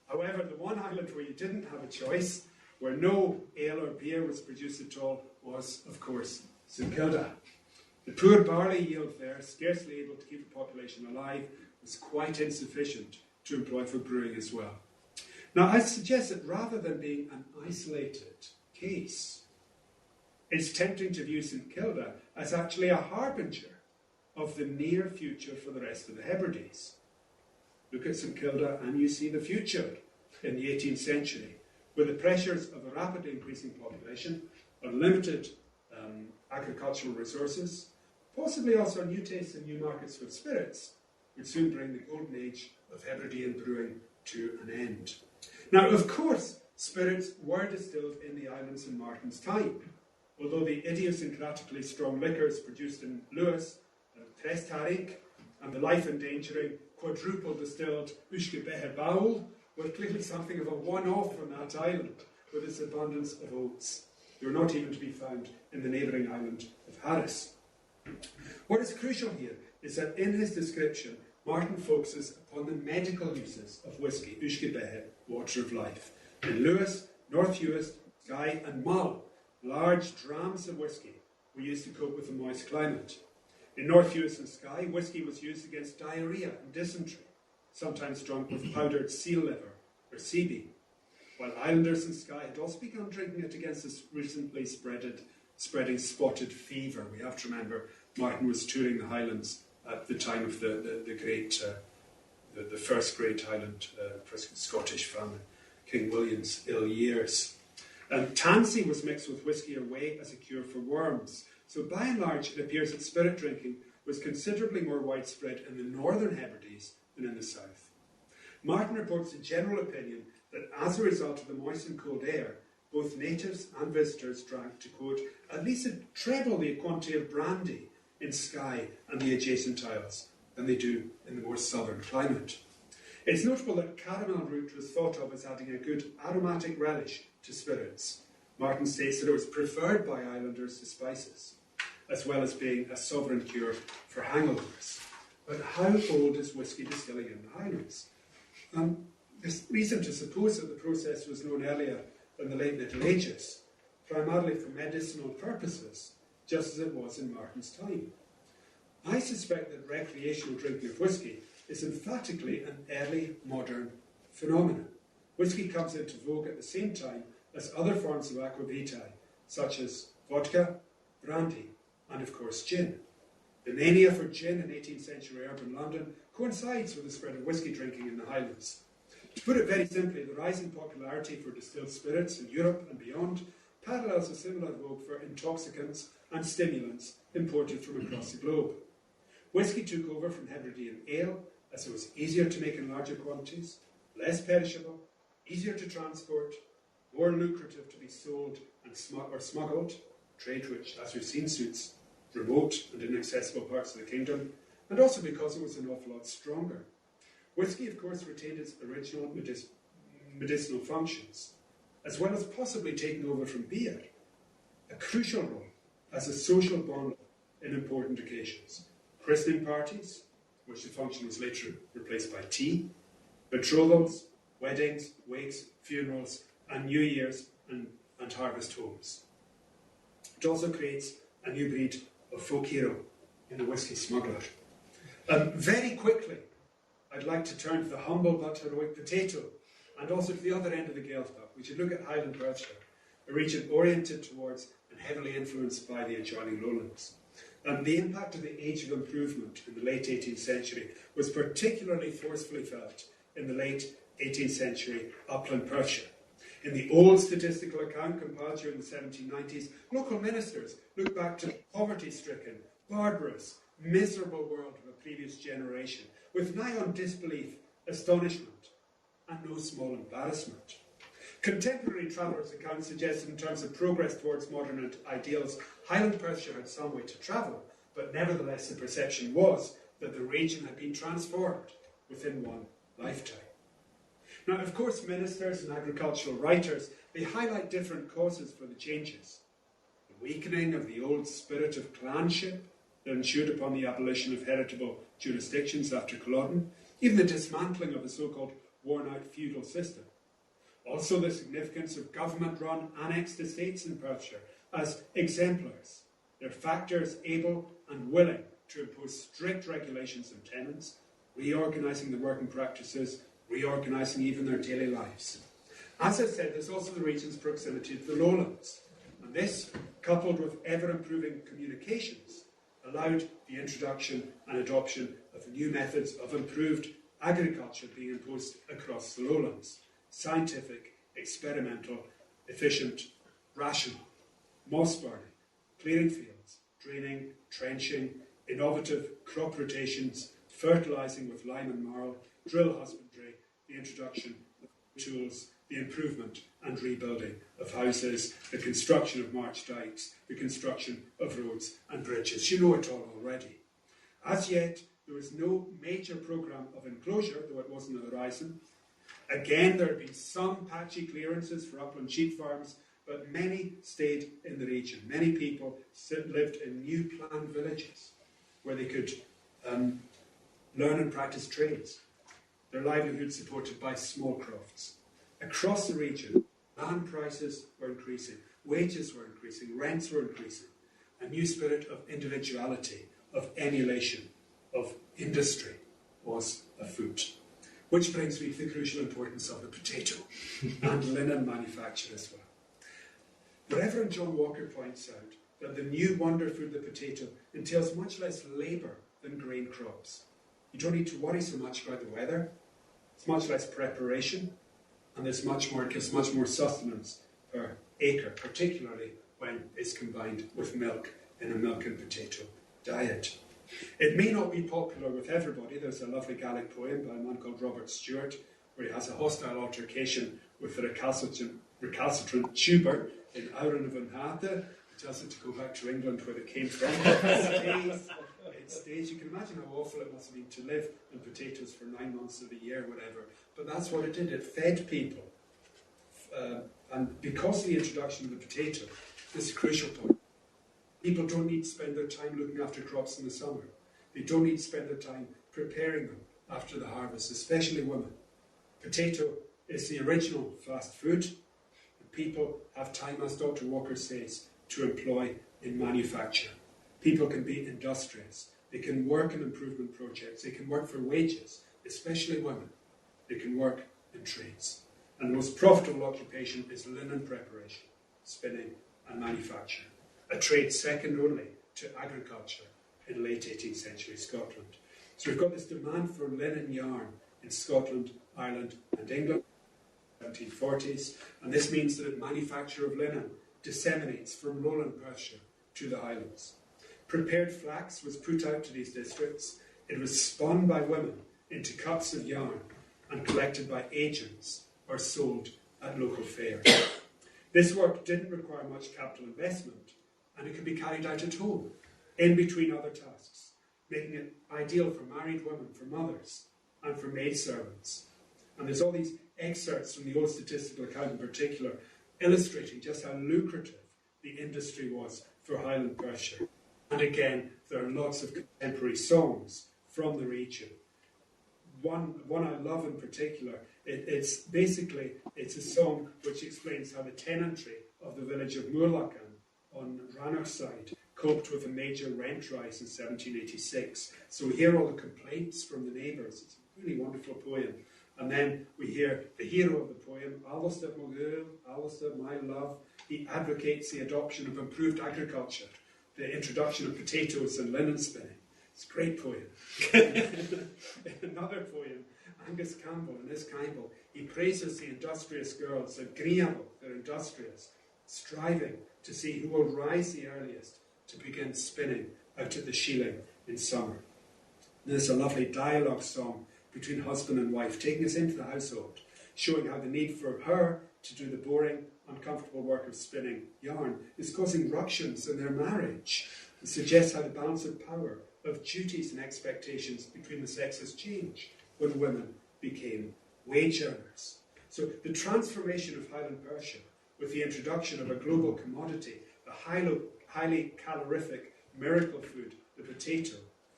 However, the one island where you didn't have a choice, where no ale or beer was produced at all, was, of course, St Kilda. The poor barley yield there, scarcely able to keep the population alive, was quite insufficient to employ for brewing as well. Now, I suggest that rather than being an isolated case, it's tempting to view St Kilda as actually a harbinger of the near future for the rest of the Hebrides. Look at St Kilda and you see the future in the 18th century, with the pressures of a rapidly increasing population, unlimited agricultural resources, possibly also new tastes and new markets for spirits, would soon bring the golden age of Hebridean brewing to an end. Now, of course, spirits were distilled in the islands in Martin's time, although the idiosyncratically strong liquors produced in Lewis, Tres Tarik, and the life-endangering quadruple distilled Uilleam Bowl were clearly something of a one-off on that island, with its abundance of oats. They were not even to be found in the neighbouring island of Harris. What is crucial here is that in his description, Martin focuses upon the medical uses of whisky, Uilleam, water of life. In Lewis, North Uist, Skye and Mull, large drams of whisky were used to cope with the moist climate. In North Uist and Skye, whisky was used against diarrhoea and dysentery, sometimes drunk with powdered seal liver or sea bean, while islanders in Skye had also begun drinking it against this recently spreading spotted fever. We have to remember Martin was touring the Highlands at the time of the first great Highland, first Scottish famine, King William's ill years. Tansy was mixed with whisky or whey as a cure for worms. So by and large, it appears that spirit drinking was considerably more widespread in the northern Hebrides than in the south. Martin reports a general opinion that as a result of the moist and cold air, both natives and visitors drank, to quote, at least a treble the quantity of brandy in Skye and the adjacent isles than they do in the more southern climate. It's notable that caramel root was thought of as adding a good aromatic relish to spirits. Martin states that it was preferred by islanders to spices, as well as being a sovereign cure for hangovers. But how old is whisky distilling in the Highlands? There's reason to suppose that the process was known earlier than the late Middle Ages, primarily for medicinal purposes, just as it was in Martin's time. I suspect that recreational drinking of whisky is emphatically an early modern phenomenon. Whisky comes into vogue at the same time as other forms of aqua vitae, such as vodka, brandy, and of course gin. The mania for gin in 18th century urban London coincides with the spread of whisky drinking in the Highlands. To put it very simply, the rising popularity for distilled spirits in Europe and beyond parallels a similar vogue for intoxicants and stimulants imported from across the globe. Whisky took over from Hebridean ale as it was easier to make in larger quantities, less perishable, easier to transport, more lucrative to be sold and smuggled, trade which, as we've seen, suits remote and inaccessible parts of the kingdom, and also because it was an awful lot stronger. Whisky, of course, retained its original medicinal functions, as well as possibly taking over from beer, a crucial role as a social bond in important occasions. Christening parties, which the function was later replaced by tea, betrothals, weddings, wakes, funerals, and New Year's and harvest homes. It also creates a new breed of folk hero in the whisky smuggler. Very quickly, I'd like to turn to the humble but heroic potato, and also to the other end of the Gaeltacht. We should look at Highland Perthshire, a region oriented towards and heavily influenced by the adjoining lowlands. The impact of the Age of Improvement in the late 18th century was particularly forcefully felt in the late 18th century upland Perthshire. In the old statistical account compiled during the 1790s, local ministers looked back to the poverty-stricken, barbarous, miserable world of a previous generation with nigh on disbelief, astonishment, and no small embarrassment. Contemporary travellers' accounts suggested in terms of progress towards modern ideals, Highland Perthshire had some way to travel, but nevertheless the perception was that the region had been transformed within one lifetime. Now, of course, ministers and agricultural writers, they highlight different causes for the changes. The weakening of the old spirit of clanship that ensued upon the abolition of heritable jurisdictions after Culloden, even the dismantling of the so-called worn-out feudal system. Also the significance of government-run annexed estates in Perthshire as exemplars. They're factors able and willing to impose strict regulations on tenants, reorganising the working practices, reorganising even their daily lives. As I said, there's also the region's proximity to the lowlands. And this, coupled with ever-improving communications, allowed the introduction and adoption of new methods of improved agriculture being imposed across the lowlands. Scientific, experimental, efficient, rational, moss burning, clearing fields, draining, trenching, innovative crop rotations, fertilising with lime and marl, drill husbandry, the introduction of tools, the improvement and rebuilding of houses, the construction of march dykes, the construction of roads and bridges. You know it all already. As yet, there was no major programme of enclosure, though it was on the horizon. Again, there had been some patchy clearances for upland sheep farms, but many stayed in the region. Many people lived in new planned villages where they could learn and practice trades, their livelihood supported by small crofts. Across the region, land prices were increasing, wages were increasing, rents were increasing. A new spirit of individuality, of emulation, of industry was afoot. Which brings me to the crucial importance of the potato and linen manufacture as well. The Reverend John Walker points out that the new wonder food, the potato, entails much less labour than grain crops. You don't need to worry so much about the weather. It's much less preparation, and it gives much more sustenance per acre, particularly when it's combined with milk in a milk and potato diet. It may not be popular with everybody. There's a lovely Gaelic poem by a man called Robert Stewart, where he has a hostile altercation with the recalcitrant Stiùbhart in Auran of Anhata. He tells it to go back to England where it came from. It stays. You can imagine how awful it must have been to live on potatoes for 9 months of the year, whatever. But that's what it did. It fed people. And because of the introduction of the potato, this is a crucial point. People don't need to spend their time looking after crops in the summer. They don't need to spend their time preparing them after the harvest, especially women. Potato is the original fast food. And people have time, as Dr. Walker says, to employ in manufacture. People can be industrious. They can work in improvement projects. They can work for wages, especially women. They can work in trades. And the most profitable occupation is linen preparation, spinning and manufacture. A trade second only to agriculture in late 18th century Scotland. So we've got this demand for linen yarn in Scotland, Ireland and England in the 1740s, and this means that the manufacture of linen disseminates from lowland Perthshire to the Highlands. Prepared flax was put out to these districts. It was spun by women into cups of yarn and collected by agents or sold at local fairs. This work didn't require much capital investment, and it could be carried out at home, in between other tasks, making it ideal for married women, for mothers, and for maidservants. And there's all these excerpts from the old statistical account in particular, illustrating just how lucrative the industry was for Highland Perthshire. And again, there are lots of contemporary songs from the region. One I love in particular, it's a song which explains how the tenantry of the village of Moorlachan on Rannochside coped with a major rent rise in 1786. So we hear all the complaints from the neighbours. It's a really wonderful poem. And then we hear the hero of the poem, Alistair Mogul, Alistair, my love. He advocates the adoption of improved agriculture, the introduction of potatoes and linen spinning. It's a great poem. Another poem, Angus Campbell, in his Campbell, he praises the industrious girls, the Griable, they're industrious, striving to see who will rise the earliest to begin spinning out at the shieling in summer. There's a lovely dialogue song between husband and wife, taking us into the household, showing how the need for her to do the boring, uncomfortable work of spinning yarn is causing ructions in their marriage, and suggests how the balance of power, of duties and expectations between the sexes changed when women became wage earners. So the transformation of Highland Perthshire, with the introduction of a global commodity, a highly calorific miracle food, the potato,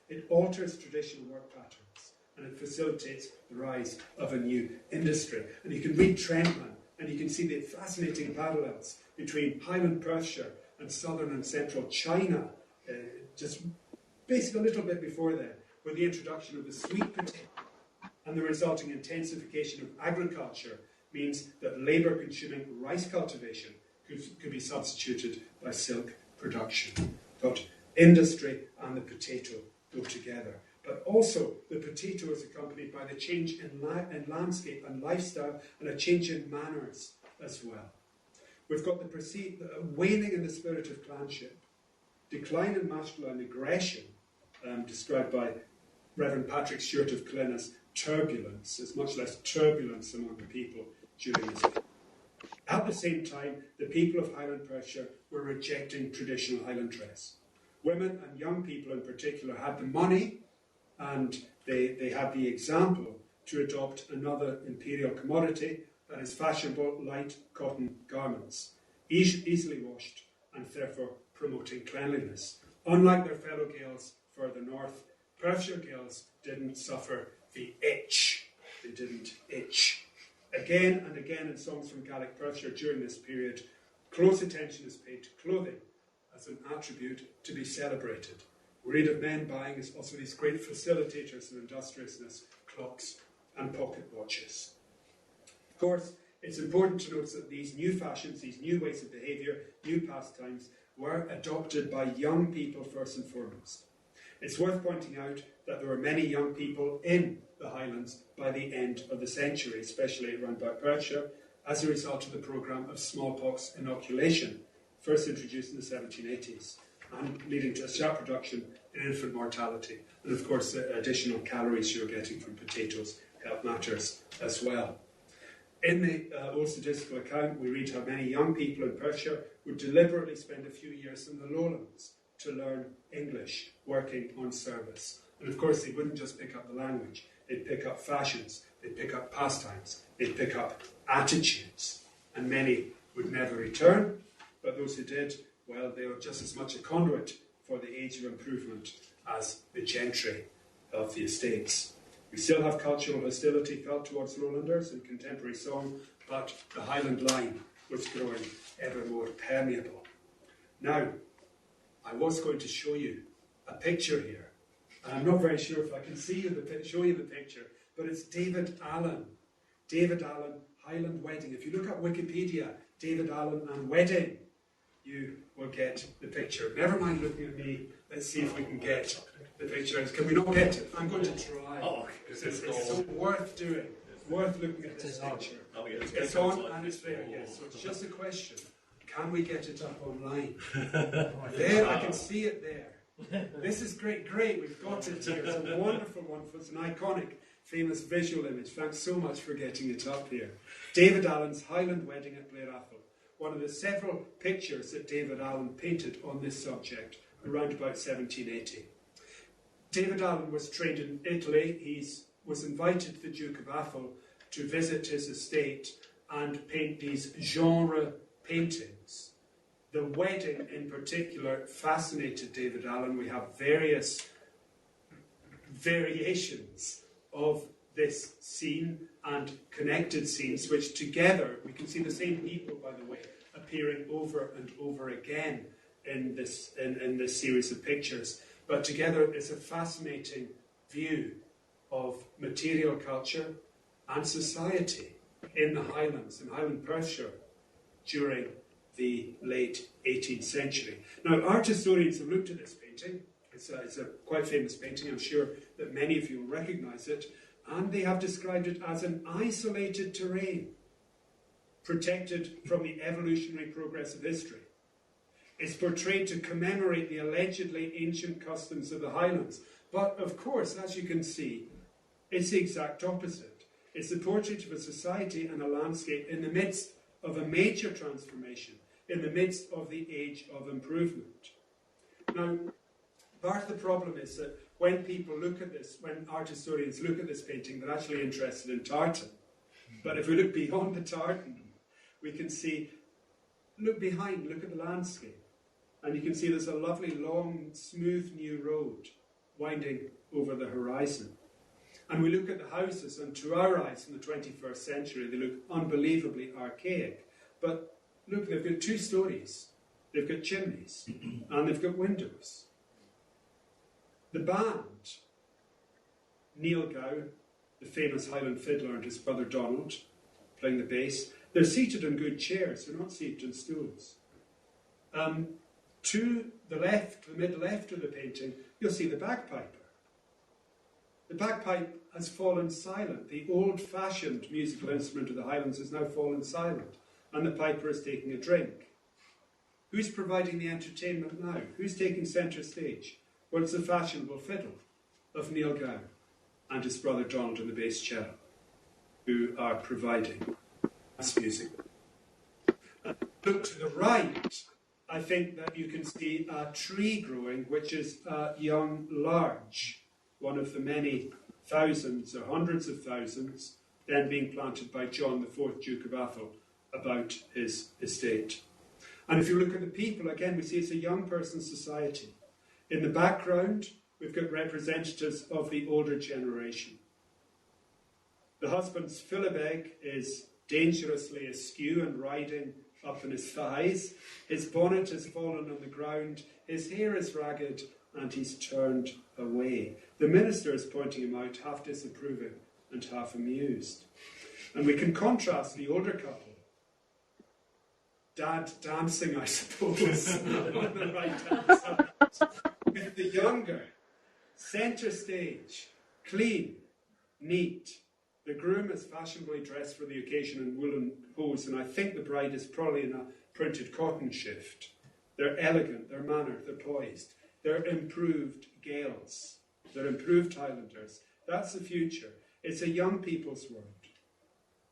it alters traditional work patterns and it facilitates the rise of a new industry. And you can read Trentman and you can see the fascinating parallels between Highland Perthshire and southern and central China, just basically a little bit before then, with the introduction of the sweet potato and the resulting intensification of agriculture means that labour-consuming rice cultivation could be substituted by silk production. But industry and the potato go together. But also, the potato is accompanied by the change in landscape and lifestyle and a change in manners as well. We've got the waning in the spirit of clanship, decline in masculine aggression, described by Reverend Patrick Stewart of Cullen as turbulence. There's much less turbulence among the people during this period. At the same time, the people of Highland Perthshire were rejecting traditional Highland dress. Women and young people in particular had the money and they had the example to adopt another imperial commodity, that is fashionable light cotton garments, easily washed and therefore promoting cleanliness. Unlike their fellow Gaels further north, Perthshire Gaels didn't suffer the itch. They didn't itch. Again and again in songs from Gaelic Perthshire during this period, close attention is paid to clothing as an attribute to be celebrated. We read of men buying also these great facilitators of industriousness, clocks and pocket watches. Of course, it's important to note that these new fashions, these new ways of behaviour, new pastimes, were adopted by young people first and foremost. It's worth pointing out that there were many young people in the Highlands by the end of the century, especially around about Perthshire, as a result of the programme of smallpox inoculation, first introduced in the 1780s, and leading to a sharp reduction in infant mortality. And of course, the additional calories you're getting from potatoes help matters as well. In the old statistical account, we read how many young people in Perthshire would deliberately spend a few years in the lowlands to learn English, working on service. And of course, they wouldn't just pick up the language, they'd pick up fashions, they'd pick up pastimes, they'd pick up attitudes. And many would never return, but those who did, well, they were just as much a conduit for the age of improvement as the gentry of the estates. We still have cultural hostility felt towards lowlanders in contemporary song, but the Highland line was growing ever more permeable. Now, I was going to show you a picture here, and I'm not very sure if I can show you the picture, but it's David Allen. David Allen, Highland Wedding. If you look up Wikipedia, David Allen and wedding, you will get the picture. Never mind looking at me. Let's see if we can get the picture. Can we not get it? I'm going to try. Oh, It's so worth doing. Worth looking at this picture. Oh, yeah, It's on and it's there, yes. So it's just a question. Can we get it up online? There, I can see it there. This is great. We've got it here. It's a wonderful one. It's an iconic, famous visual image. Thanks so much for getting it up here. David Allen's Highland Wedding at Blair Atholl. One of the several pictures that David Allen painted on this subject around about 1780. David Allen was trained in Italy. He was invited to the Duke of Atholl to visit his estate and paint these genre paintings. The wedding in particular fascinated David Allen. We have various variations of this scene and connected scenes, which together, we can see the same people, by the way, appearing over and over again in this series of pictures. But together it's a fascinating view of material culture and society in the Highlands, in Highland Perthshire, during the late 18th century. Now, art historians have looked at this painting. It's a quite famous painting. I'm sure that many of you will recognise it. And they have described it as an isolated terrain, protected from the evolutionary progress of history. It's portrayed to commemorate the allegedly ancient customs of the Highlands. But, of course, as you can see, it's the exact opposite. It's the portrait of a society and a landscape in the midst of a major transformation, in the midst of the age of improvement. Now, part of the problem is that when people look at this, when art historians look at this painting, they're actually interested in tartan. But if we look beyond the tartan, we can see, look behind, look at the landscape. And you can see there's a lovely, long, smooth new road winding over the horizon. And we look at the houses, and to our eyes in the 21st century, they look unbelievably archaic. But look, they've got 2 stories. They've got chimneys, and they've got windows. The band, Neil Gow, the famous Highland fiddler, and his brother Donald, playing the bass, they're seated in good chairs, they're not seated in stools. To the left, the mid-left of the painting, you'll see the bagpiper. The bagpipe has fallen silent. The old-fashioned musical instrument of the Highlands has now fallen silent, and the piper is taking a drink. Who's providing the entertainment now? Who's taking centre stage? Well, it's the fashionable fiddle of Neil Gow and his brother Donald on the bass cello, who are providing this music. Look to the right, I think that you can see a tree growing, which is a young larch, one of the many thousands or hundreds of thousands then being planted by John IV, Duke of Atholl, about his estate. And if you look at the people, again, we see it's a young person's society. In the background, we've got representatives of the older generation. The husband's philibeg is dangerously askew and riding up on his thighs. His bonnet has fallen on the ground. His hair is ragged, and he's turned away. The minister is pointing him out, half disapproving and half amused. And we can contrast the older couple, dad dancing, I suppose, on the right-hand side, with the younger, centre stage, clean, neat. The groom is fashionably dressed for the occasion in woolen hose, and I think the bride is probably in a printed cotton shift. They're elegant, they're mannered, they're poised. They're improved Gaels. They're improved Highlanders. That's the future. It's a young people's world.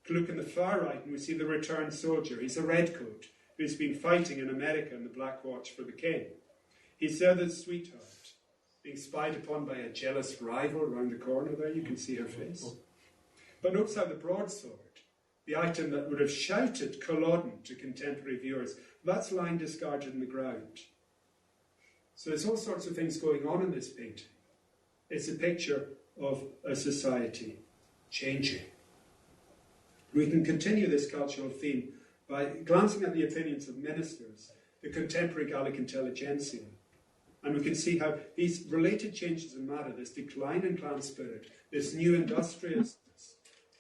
Look in the far right and we see the returned soldier. He's a redcoat who's been fighting in America in the Black Watch for the king. He's there with his sweetheart, being spied upon by a jealous rival around the corner there. You can see her face. But notice how the broadsword, the item that would have shouted Culloden to contemporary viewers, that's lying discarded in the ground. So there's all sorts of things going on in this painting. It's a picture of a society changing. We can continue this cultural theme by glancing at the opinions of ministers, the contemporary Gaelic intelligentsia, and we can see how these related changes in matter, this decline in clan spirit, this new industriousness,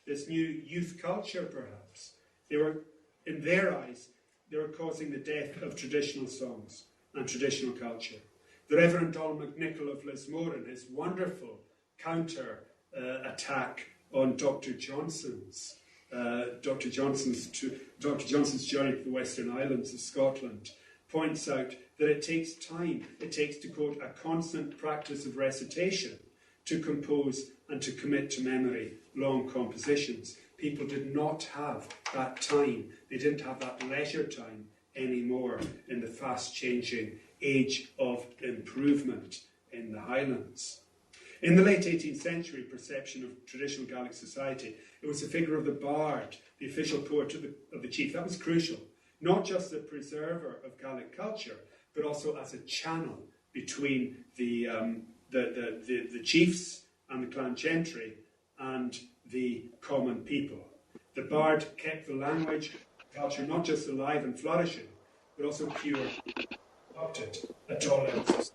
this new youth culture perhaps, they were, in their eyes, they were causing the death of traditional songs and traditional culture. The Reverend Donald McNichol of Lismore, in his wonderful counter attack on Dr. Johnson's journey to the Western Islands of Scotland, points out that it takes time, it takes, to quote, a constant practice of recitation to compose and to commit to memory long compositions. People did not have that time. They didn't have that leisure time anymore in the fast-changing age of improvement in the Highlands. In the late 18th century perception of traditional Gaelic society, it was the figure of the bard, the official poet of the chief. That was crucial, not just the preserver of Gaelic culture, but also as a channel between the chiefs and the clan gentry and the common people. The bard kept the language, culture not just alive and flourishing, but also pure, corrupted at all levels.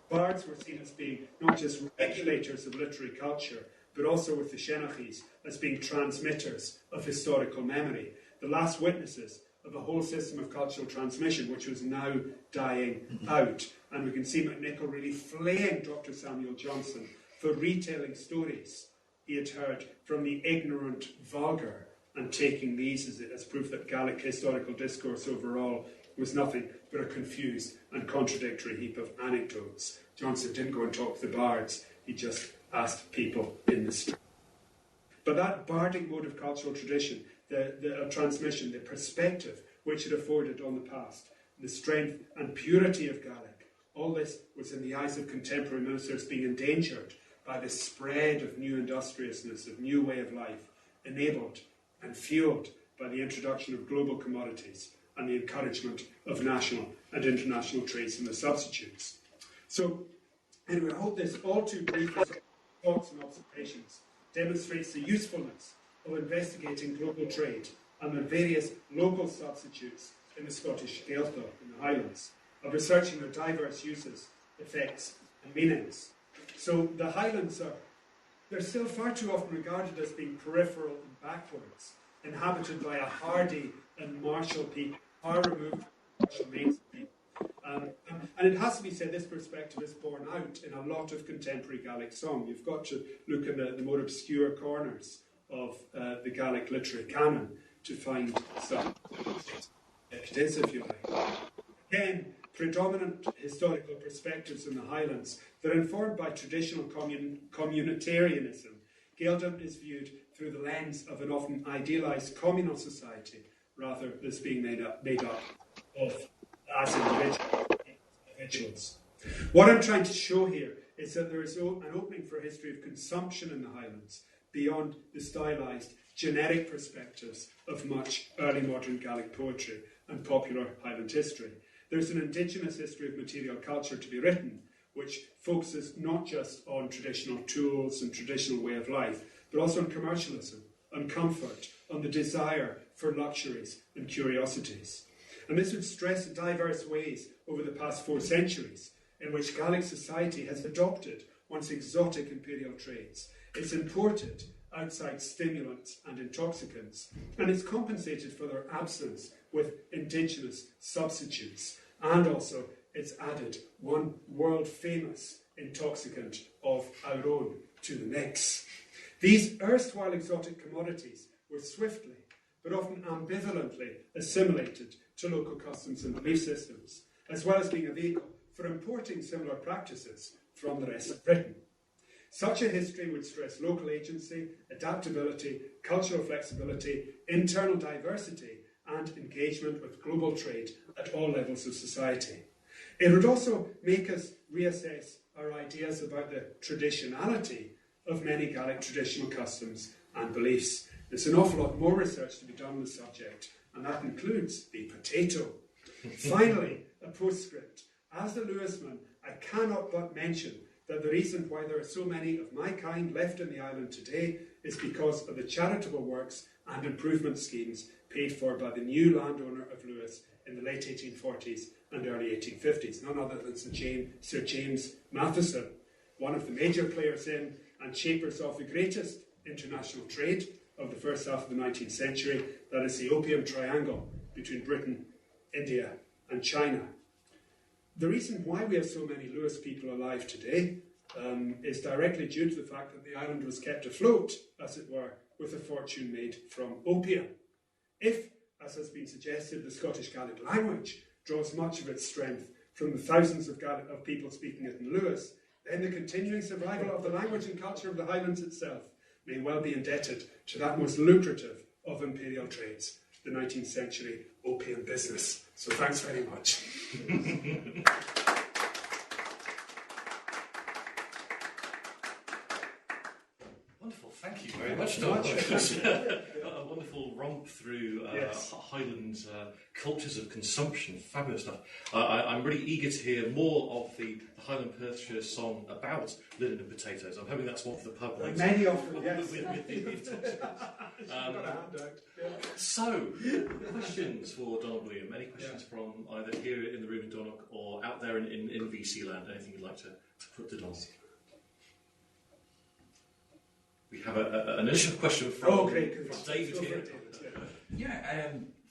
Bards were seen as being not just regulators of literary culture, but also with the Shennachis as being transmitters of historical memory, the last witnesses of a whole system of cultural transmission which was now dying out. And we can see McNichol really flaying Dr. Samuel Johnson for retelling stories he had heard from the ignorant vulgar and taking these as proof that Gaelic historical discourse overall was nothing but a confused and contradictory heap of anecdotes. Johnson didn't go and talk to the bards, he just asked people in the street. But that bardic mode of cultural tradition, the transmission, the perspective which it afforded on the past, the strength and purity of Gaelic, all this was in the eyes of contemporary ministers being endangered by the spread of new industriousness, of new way of life, enabled and fueled by the introduction of global commodities and the encouragement of national and international trades and the substitutes. So, anyway, I hope this all too brief thoughts and observations demonstrates the usefulness of investigating global trade and the various local substitutes in the Scottish Gaeltacht in the Highlands, of researching their diverse uses, effects and meanings. So the Highlands they're still far too often regarded as being peripheral and backwards, inhabited by a hardy and martial people, far removed from the commercial mainstream. And it has to be said, this perspective is borne out in a lot of contemporary Gaelic song. You've got to look in the more obscure corners of the Gaelic literary canon to find some evidence, if you like. Again, predominant historical perspectives in the Highlands, they're informed by traditional communitarianism. Gaeldom is viewed through the lens of an often idealised communal society, rather than being made up of as individuals. What I'm trying to show here is that there is an opening for a history of consumption in the Highlands beyond the stylised, generic perspectives of much early modern Gaelic poetry and popular Highland history. There's an indigenous history of material culture to be written, which focuses not just on traditional tools and traditional way of life, but also on commercialism, on comfort, on the desire for luxuries and curiosities. And this would stress the diverse ways over the past 4 centuries in which Gaelic society has adopted once exotic imperial trades. It's imported outside stimulants and intoxicants, and it's compensated for their absence with indigenous substitutes, and also it's added one world-famous intoxicant of our own to the mix. These erstwhile exotic commodities were swiftly, but often ambivalently, assimilated to local customs and belief systems, as well as being a vehicle for importing similar practices from the rest of Britain. Such a history would stress local agency, adaptability, cultural flexibility, internal diversity, and engagement with global trade at all levels of society. It would also make us reassess our ideas about the traditionality of many Gaelic traditional customs and beliefs. There's an awful lot more research to be done on the subject, and that includes the potato. Finally, a postscript. As the Lewisman, I cannot but mention that the reason why there are so many of my kind left in the island today is because of the charitable works and improvement schemes paid for by the new landowner of Lewis in the late 1840s and early 1850s, none other than Sir James Matheson, one of the major players in and shapers of the greatest international trade of the first half of the 19th century, that is the Opium Triangle between Britain, India and China. The reason why we have so many Lewis people alive today is directly due to the fact that the island was kept afloat, as it were, with a fortune made from opium. If, as has been suggested, the Scottish Gaelic language draws much of its strength from the thousands of people speaking it in Lewis, then the continuing survival of the language and culture of the Highlands itself may well be indebted to that most lucrative of imperial trades, the 19th century opium business. So thanks very much. Wonderful, thank you very much, Domhnall. A wonderful romp through Highland cultures of consumption. Fabulous stuff. I'm really eager to hear more of the Highland Perthshire song about linen and potatoes. I'm hoping that's what the pub likes. Many of them, yes. So, questions for Donald William? Any questions from either here in the room in Donnock or out there in VC land? Anything you'd like to put to Donald? We have an initial question from, from David here.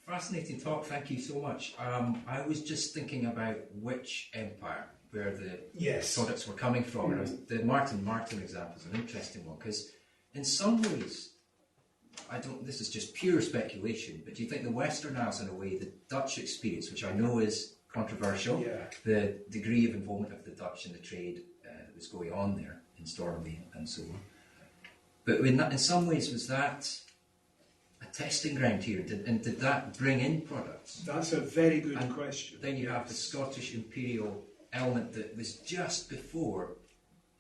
Fascinating talk, thank you so much. I was just thinking about which empire, where the products were coming from. And the Martin example is an interesting one, because in some ways, this is just pure speculation, but do you think the Western Isles, in a way, the Dutch experience, which I know is controversial, the degree of involvement of the Dutch in the trade that was going on there in Stornoway and so on, but in some ways, was that a testing ground here? And did that bring in products? That's a very good question. Then you have the Scottish imperial element that was just before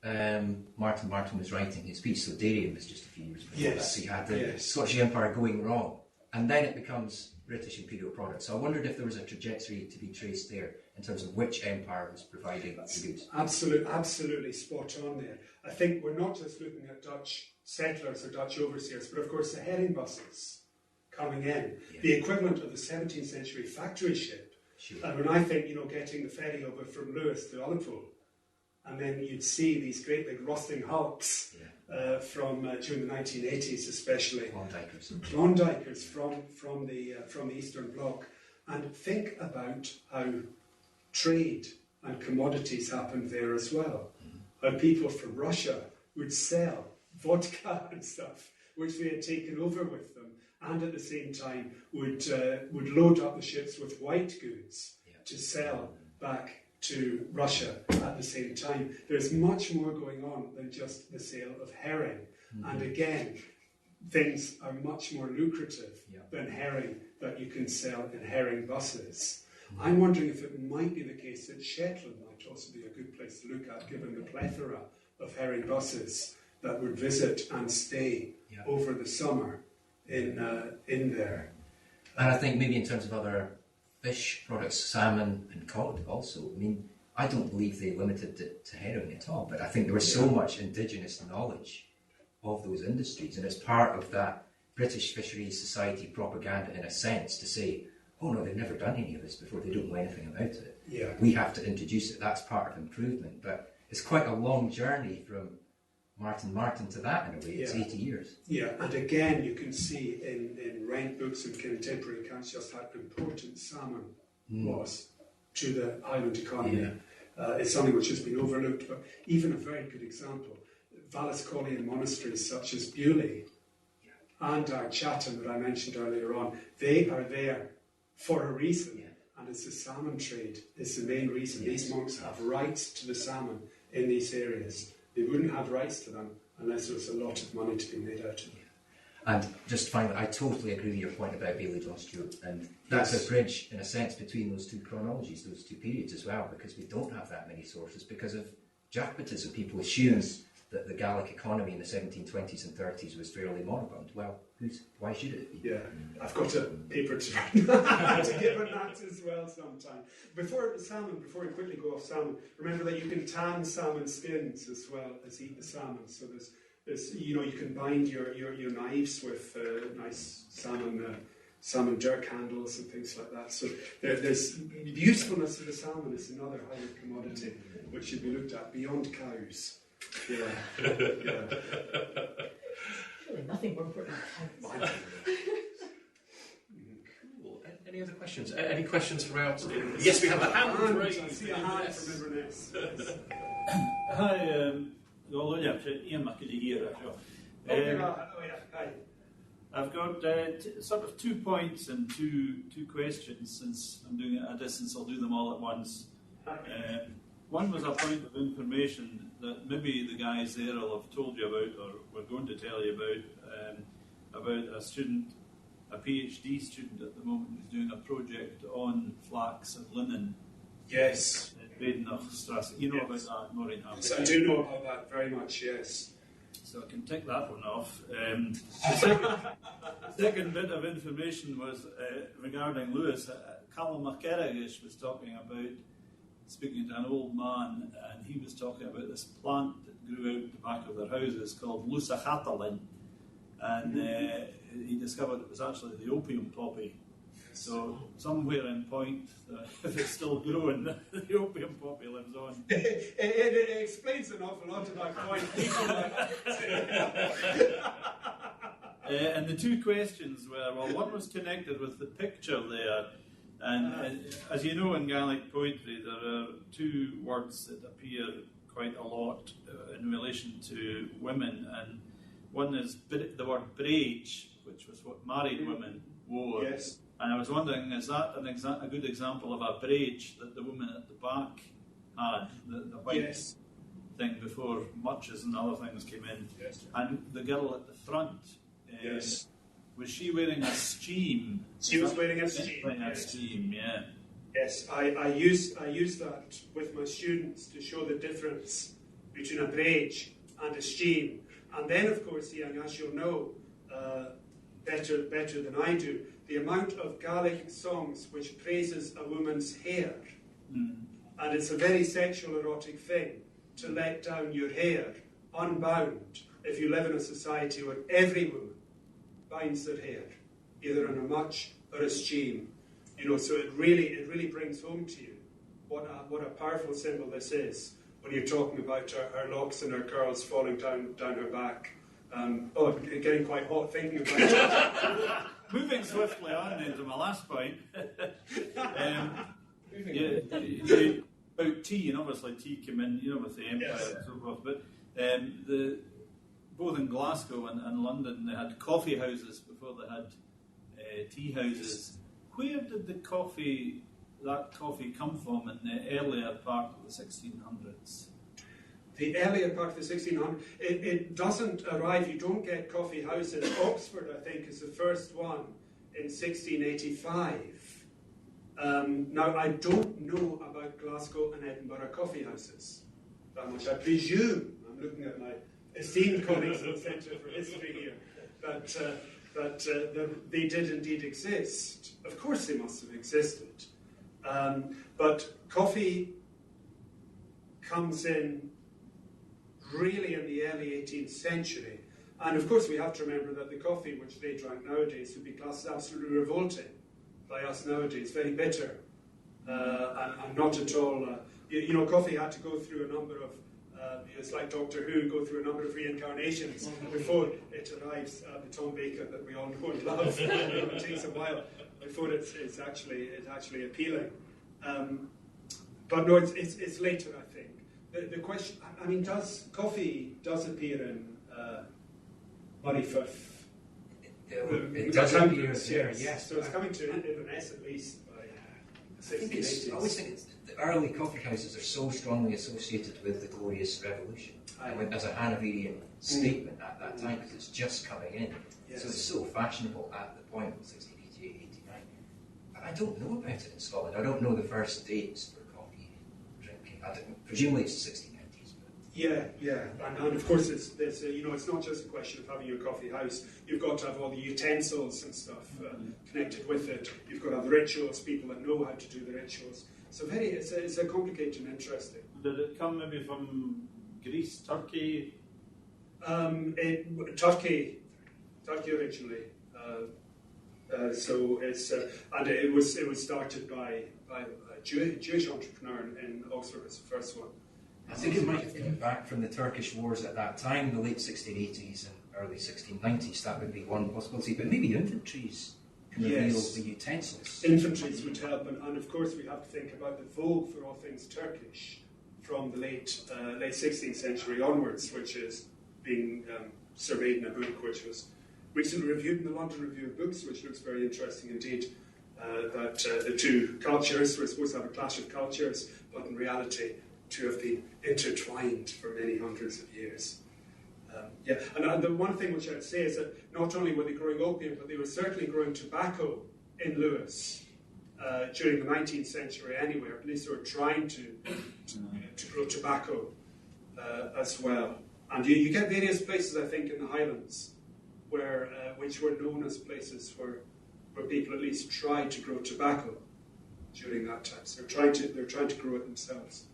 Martin was writing his piece. So Darien was just a few years before that. So you had the Scottish Empire going wrong. And then it becomes British imperial products. So I wondered if there was a trajectory to be traced there in terms of which empire was providing the goods. Absolutely spot on there. I think we're not just looking at Dutch settlers or Dutch overseers, but of course the herring buses coming in, the equivalent of the 17th century factory ship. Sure. And when I think, getting the ferry over from Lewis to Uilleam, and then you'd see these great big rusting hulks from during the 1980s, especially Klondikers from the Eastern Bloc, and think about how trade and commodities happened there as well. How people from Russia would sell vodka and stuff, which they had taken over with them, and at the same time would load up the ships with white goods to sell back to Russia at the same time. There's much more going on than just the sale of herring. And again, things are much more lucrative than herring that you can sell in herring buses. I'm wondering if it might be the case that Shetland might also be a good place to look at, given the plethora of herring buses that would visit and stay over the summer in there. And I think maybe in terms of other fish products, salmon and cod also. I mean, I don't believe they limited it to herring at all, but I think there was so much indigenous knowledge of those industries, and it's part of that British Fisheries Society propaganda, in a sense, to say, oh no, they've never done any of this before, they don't know anything about it. We have to introduce it, that's part of improvement. But it's quite a long journey from Martin to that, in a way. It's 80 years. And again, you can see in rent books and contemporary accounts just how important salmon was to the Highland economy. It's something which has been overlooked, but even a very good example, Valliscollian monasteries such as Uilleam and Chatham that I mentioned earlier on, they are there for a reason, and it's the salmon trade is the main reason. These monks have rights to the salmon in these areas. They wouldn't have rights to them unless there was a lot of money to be made out of them. And just finally, I totally agree with your point about Baillie John Stewart, and that's a bridge, in a sense, between those two chronologies, those two periods as well, because we don't have that many sources because of Jacobitism. People assume that the Gallic economy in the 1720s and 30s was fairly moribund. Well, why should it be? I've got a paper to give on that as well sometime. Before we quickly go off salmon, remember that you can tan salmon skins as well as eat the salmon. So there's you can bind your knives with nice salmon dirk handles and things like that. So there's the usefulness of the salmon is another Highland commodity which should be looked at beyond cows. Nothing more important than Cool. Any Any other questions? Any questions from out? Yes, we have a hand raised. I see a hand from Inverness. Hi, Uilleam, here. Hi. I've got sort of 2 points and two questions. Since I'm doing it at a distance, I'll do them all at once. One was a point of information that maybe the guys there will have told you about, or were going to tell you about a student, a PhD student at the moment, who's doing a project on flax and linen. Yes. Strasse. You know about that, Maureen? Yes, I do know about that very much, yes. So I can tick that one off. The second bit of information was regarding Lewis. Callum McKerrigish was talking about, speaking to an old man, and he was talking about this plant that grew out the back of their houses called Lusachatalin. And he discovered it was actually the opium poppy. So somewhere in Point, if it's still growing, the opium poppy lives on. It explains an awful lot about Point. And the two questions were, well, one was connected with the picture there. And as you know, in Gaelic poetry, there are two words that appear quite a lot in relation to women. And one is the word breich, which was what married women wore. Yes. And I was wondering, is that a good example of a breich that the woman at the back had, the white thing before mutches and other things came in? Yes. And the girl at the front, was she wearing a steam? She was wearing a steam. A steam, yeah. Yes, I use that with my students to show the difference between a breich and a steam. And then, of course, Ian, as you'll know better than I do, the amount of Gaelic songs which praises a woman's hair. And it's a very sexual, erotic thing to let down your hair, unbound, if you live in a society where every woman binds their hair, either in a mutch or a steam. You know, so it really brings home to you what a powerful symbol this is when you're talking about her locks and her curls falling down her back. I'm getting quite hot thinking about it. Moving swiftly on then to my last point. About tea, and obviously tea came in, with the empire and so forth. But both in Glasgow and London, they had coffee houses before they had tea houses. Where did that coffee come from in the earlier part of the 1600s? The earlier part of the 1600s, it doesn't arrive, you don't get coffee houses. Oxford, I think, is the first one in 1685. Now, I don't know about Glasgow and Edinburgh coffee houses that much. I presume, I'm looking at my esteemed colleagues at the Centre for History here, that they did indeed exist. Of course they must have existed. But coffee comes in really in the early 18th century. And of course we have to remember that the coffee which they drank nowadays would be classed as absolutely revolting by us nowadays, very bitter. And not at all, coffee had to go through a number of, it's like Doctor Who, go through a number of reincarnations before it arrives at the Tom Baker that we all know and love. It takes a while before it's actually appealing. But no, it's later, I think. The question, I mean, coffee does appear in Murray Firth? It does appear there, yes. So it's coming to Inverness at least by the 1680s. I always think the early coffee houses are so strongly associated with the Glorious Revolution. As a Hanoverian statement at that time, because it's just coming in. Yes. So it's so fashionable at the point of 1688, 89. But I don't know about it in Scotland. I don't know the first dates for coffee drinking. Presumably it's the 1690s. Yeah, and of course it's not just a question of having your coffee house. You've got to have all the utensils and stuff connected with it. You've got to have the rituals, people that know how to do the rituals. So it's a complicated and interesting. Did it come maybe from Greece, Turkey? Turkey originally. So it's and it was started by a Jewish entrepreneur in Oxford. It's the first one. I think it might have come back from the Turkish wars at that time, the late 1680s and early 1690s. That would be one possibility, but maybe infantries reveal the utensils. Infantries would help, and of course we have to think about the vogue for all things Turkish from the late 16th century onwards, which is being surveyed in a book which was recently reviewed in the London Review of Books, which looks very interesting indeed, that the two cultures were supposed to have a clash of cultures, but in reality two have been intertwined for many hundreds of years. And the one thing which I'd say is that not only were they growing opium, but they were certainly growing tobacco in Lewis during the 19th century anyway, or at least they were trying to grow tobacco as well. And you get various places, I think, in the Highlands, which were known as places where people at least tried to grow tobacco during that time. So they're trying to grow it themselves.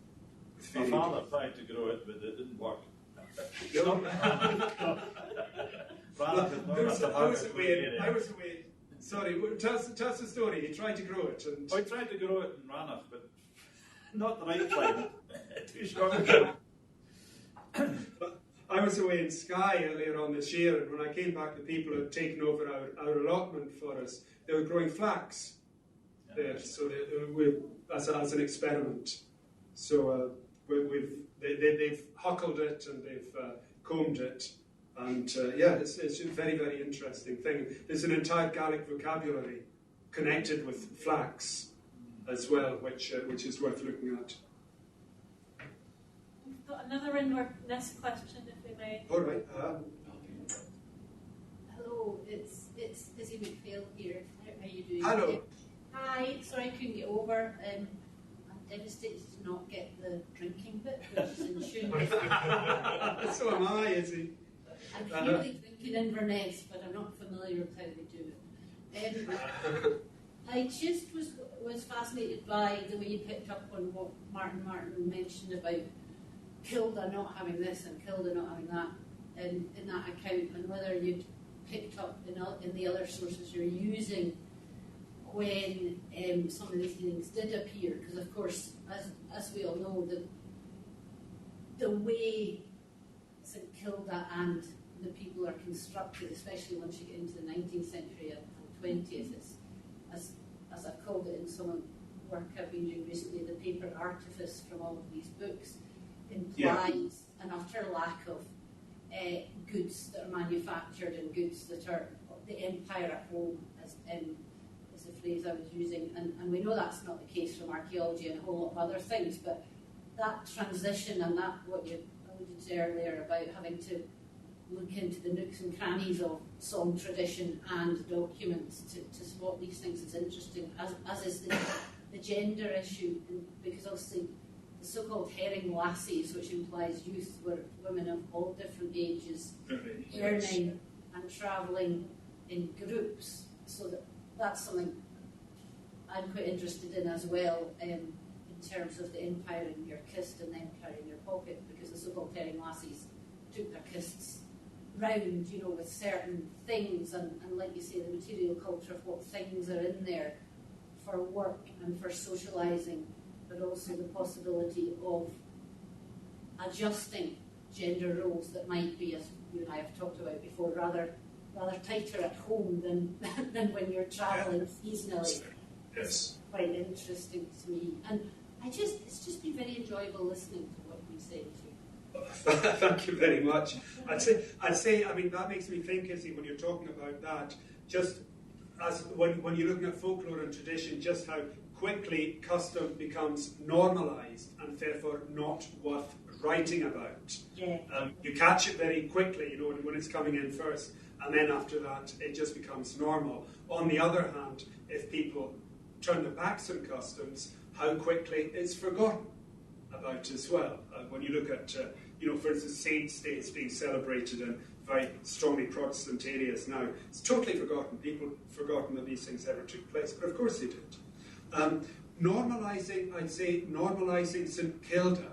My father tried to grow it, but it didn't work. I was away. Sorry, tell us the story. He tried to grow it. I tried to grow it in Ranach, but not the right climate. Too short. I was away in Skye earlier on this year, and when I came back, the people had taken over our allotment for us. They were growing flax there, so as an experiment. So they've huckled it and they've combed it, and it's a very, very interesting thing. There's an entire Gaelic vocabulary connected with flax as well, which is worth looking at. We've got another Inverness question, if we may. All right. Hello, it's Izzy McPhail here. How are you doing? Hello. Hi, sorry I couldn't get over. I'm devastated to not get the drinking bit, which is in tune with So am I, Izzy. I'm clearly drinking Inverness, but I'm not familiar with how they do it. I just was fascinated by the way you picked up on what Martin mentioned about Kilda not having this and Kilda not having that in that account, and whether you'd picked up in the other sources you're using when some of these things did appear, because of course, as we all know, the way St Kilda and the people are constructed, especially once you get into the 19th century and 20th, as I've called it in some work I've been doing recently, the paper artifice from all of these books implies an utter lack of goods that are manufactured and goods that are the empire at home, as the phrase I was using, and we know that's not the case from archaeology and a whole lot of other things, but that transition and that what you alluded to earlier about having to look into the nooks and crannies of song tradition and documents to spot these things is interesting, as is the gender issue, because obviously the so-called herring lassies, which implies youth, were women of all different ages, earning and travelling in groups, so that's something I'm quite interested in as well, in terms of the empire in your kist and the empire in your pocket, because the so-called herring lassies took their kists round, with certain things, and like you say, the material culture of what things are in there for work and for socialising, but also the possibility of adjusting gender roles that might be, as you and I have talked about before, rather tighter at home than when you're travelling seasonally. Yes. It's quite interesting to me, and it's just been very enjoyable listening to what you say too. Thank you very much. I'd say, that makes me think, Izzy, when you're talking about that, just as when you're looking at folklore and tradition, just how quickly custom becomes normalised and therefore not worth writing about. Yeah. You catch it very quickly, when it's coming in first, and then after that, it just becomes normal. On the other hand, if people turn their backs on customs, how quickly it's forgotten about as well. When you look at, for instance, saints' days being celebrated in very strongly Protestant areas now, it's totally forgotten. People have forgotten that these things ever took place, but of course they did. Normalising St Kilda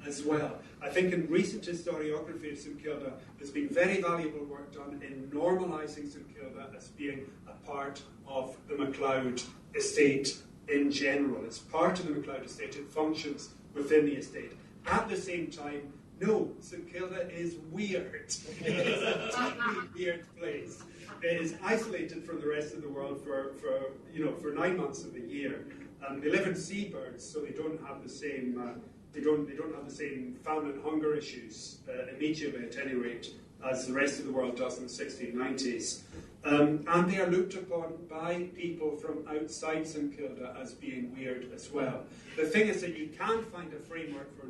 as well. I think in recent historiography of St Kilda, there's been very valuable work done in normalising St Kilda as being a part of the MacLeod estate in general. It's part of the MacLeod estate, it functions within the estate. At the same time, No, St Kilda is weird. It is a deeply weird place. It is isolated from the rest of the world for 9 months of the year. They live in seabirds, so they don't have the same they don't have the same famine and hunger issues immediately, at any rate, as the rest of the world does in the 1690s. And they are looked upon by people from outside St Kilda as being weird as well. The thing is that you can find a framework for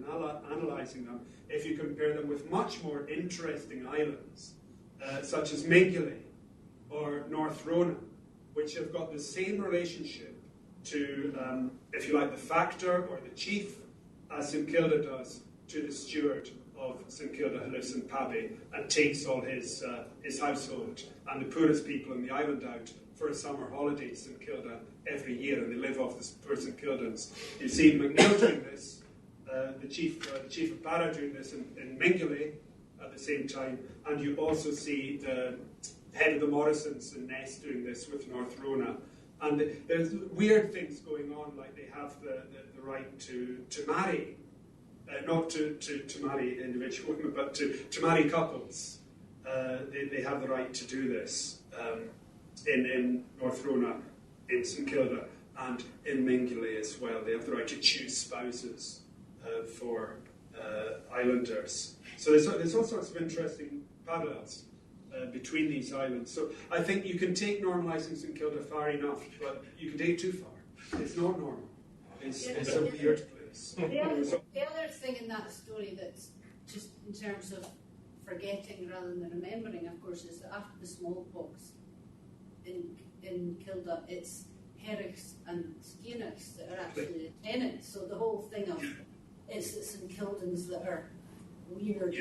analysing them if you compare them with much more interesting islands, such as Mingulay or North Rona, which have got the same relationship to, if you like, the factor or the chief, as St Kilda does to the steward of St Kilda who lives in Pabby and takes all his household and the poorest people in the island out for a summer holiday to St Kilda every year, and they live off the poor St Kildans. You see McNeill doing this, the chief of Barra doing this in Mingulay at the same time, and you also see the head of the Morrisons in Ness doing this with North Rona. And there's weird things going on, like they have the right to marry, not to marry individual women, but to marry couples. They have the right to do this in North Rona, in St Kilda, and in Mingulay as well. They have the right to choose spouses for islanders. So there's all sorts of interesting parallels between these islands. So I think you can take normalising St Kilda far enough, but you can take it too far. It's not normal. It's a weird place. The other thing in that story that's just in terms of forgetting rather than remembering, of course, is that after the smallpox in Kilda, it's Herrichs and Skeenichs that are actually the tenants. So the whole thing of it's the St Kildans that are weird.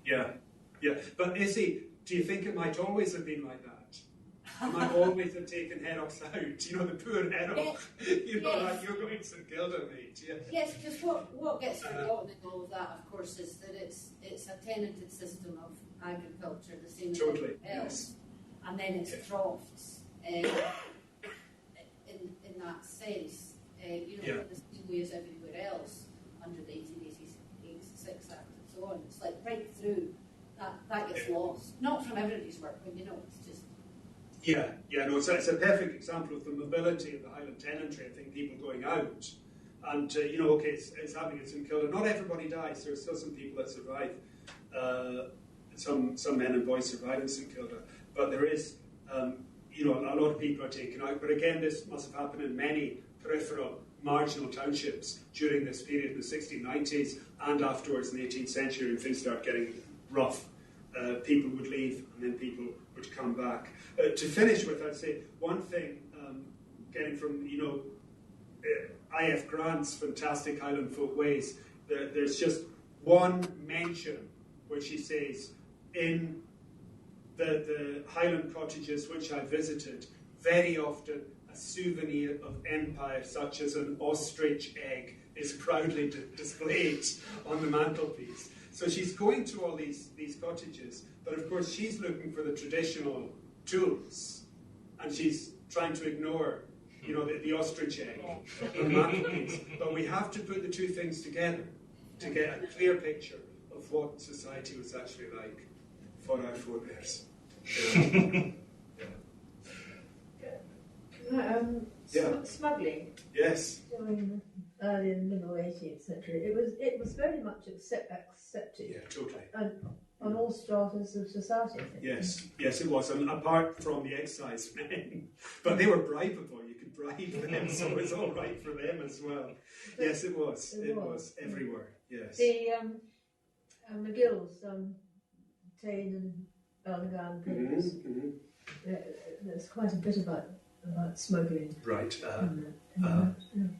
Yeah. But Izzy, do you think it might always have been like that? It might always have taken Herrichs out. You know, the poor Herrich. Like you're going to St Kilda, mate. Yeah. Yes, because what gets forgotten in all of that, of course, is that it's a tenanted system of agriculture, the same as everything else, and then it's crofts in that sense. The same way as everywhere else under the 1886 Act and so on. It's like right through that gets lost. Not from everybody's work, but it's just. It's a perfect example of the mobility of the Highland tenantry. I think people going out, and it's happening in St Kilda. Not everybody dies. There are still some people that survive. Some men and boys survive in St Kilda, but there is, a lot of people are taken out. But again, this must have happened in many peripheral, marginal townships during this period in the 1690s and afterwards in the 18th century, when things start getting rough. People would leave, and then people would come back. To finish with, I'd say one thing, getting from I.F. Grant's fantastic Highland Folk Ways. There's just one mention which he says in the Highland cottages which I visited. Very often, a souvenir of empire, such as an ostrich egg, is proudly displayed on the mantelpiece. So she's going to all these cottages, but of course she's looking for the traditional tools, and she's trying to ignore, the ostrich egg on the mantelpiece. But we have to put the two things together to get a clear picture of what society was actually like for our forebears. Smuggling. Yes. During the early and middle 18th century, it was very much accepted. Yeah, totally. And on all stratas of society. Yes, it was. And apart from the excise men, but they were bribable. You could bribe them, so it was all right for them as well. Yes, it was. It was everywhere. Yes. The McGill's Tane and Bellingham papers. There's quite a bit about smuggling. Right.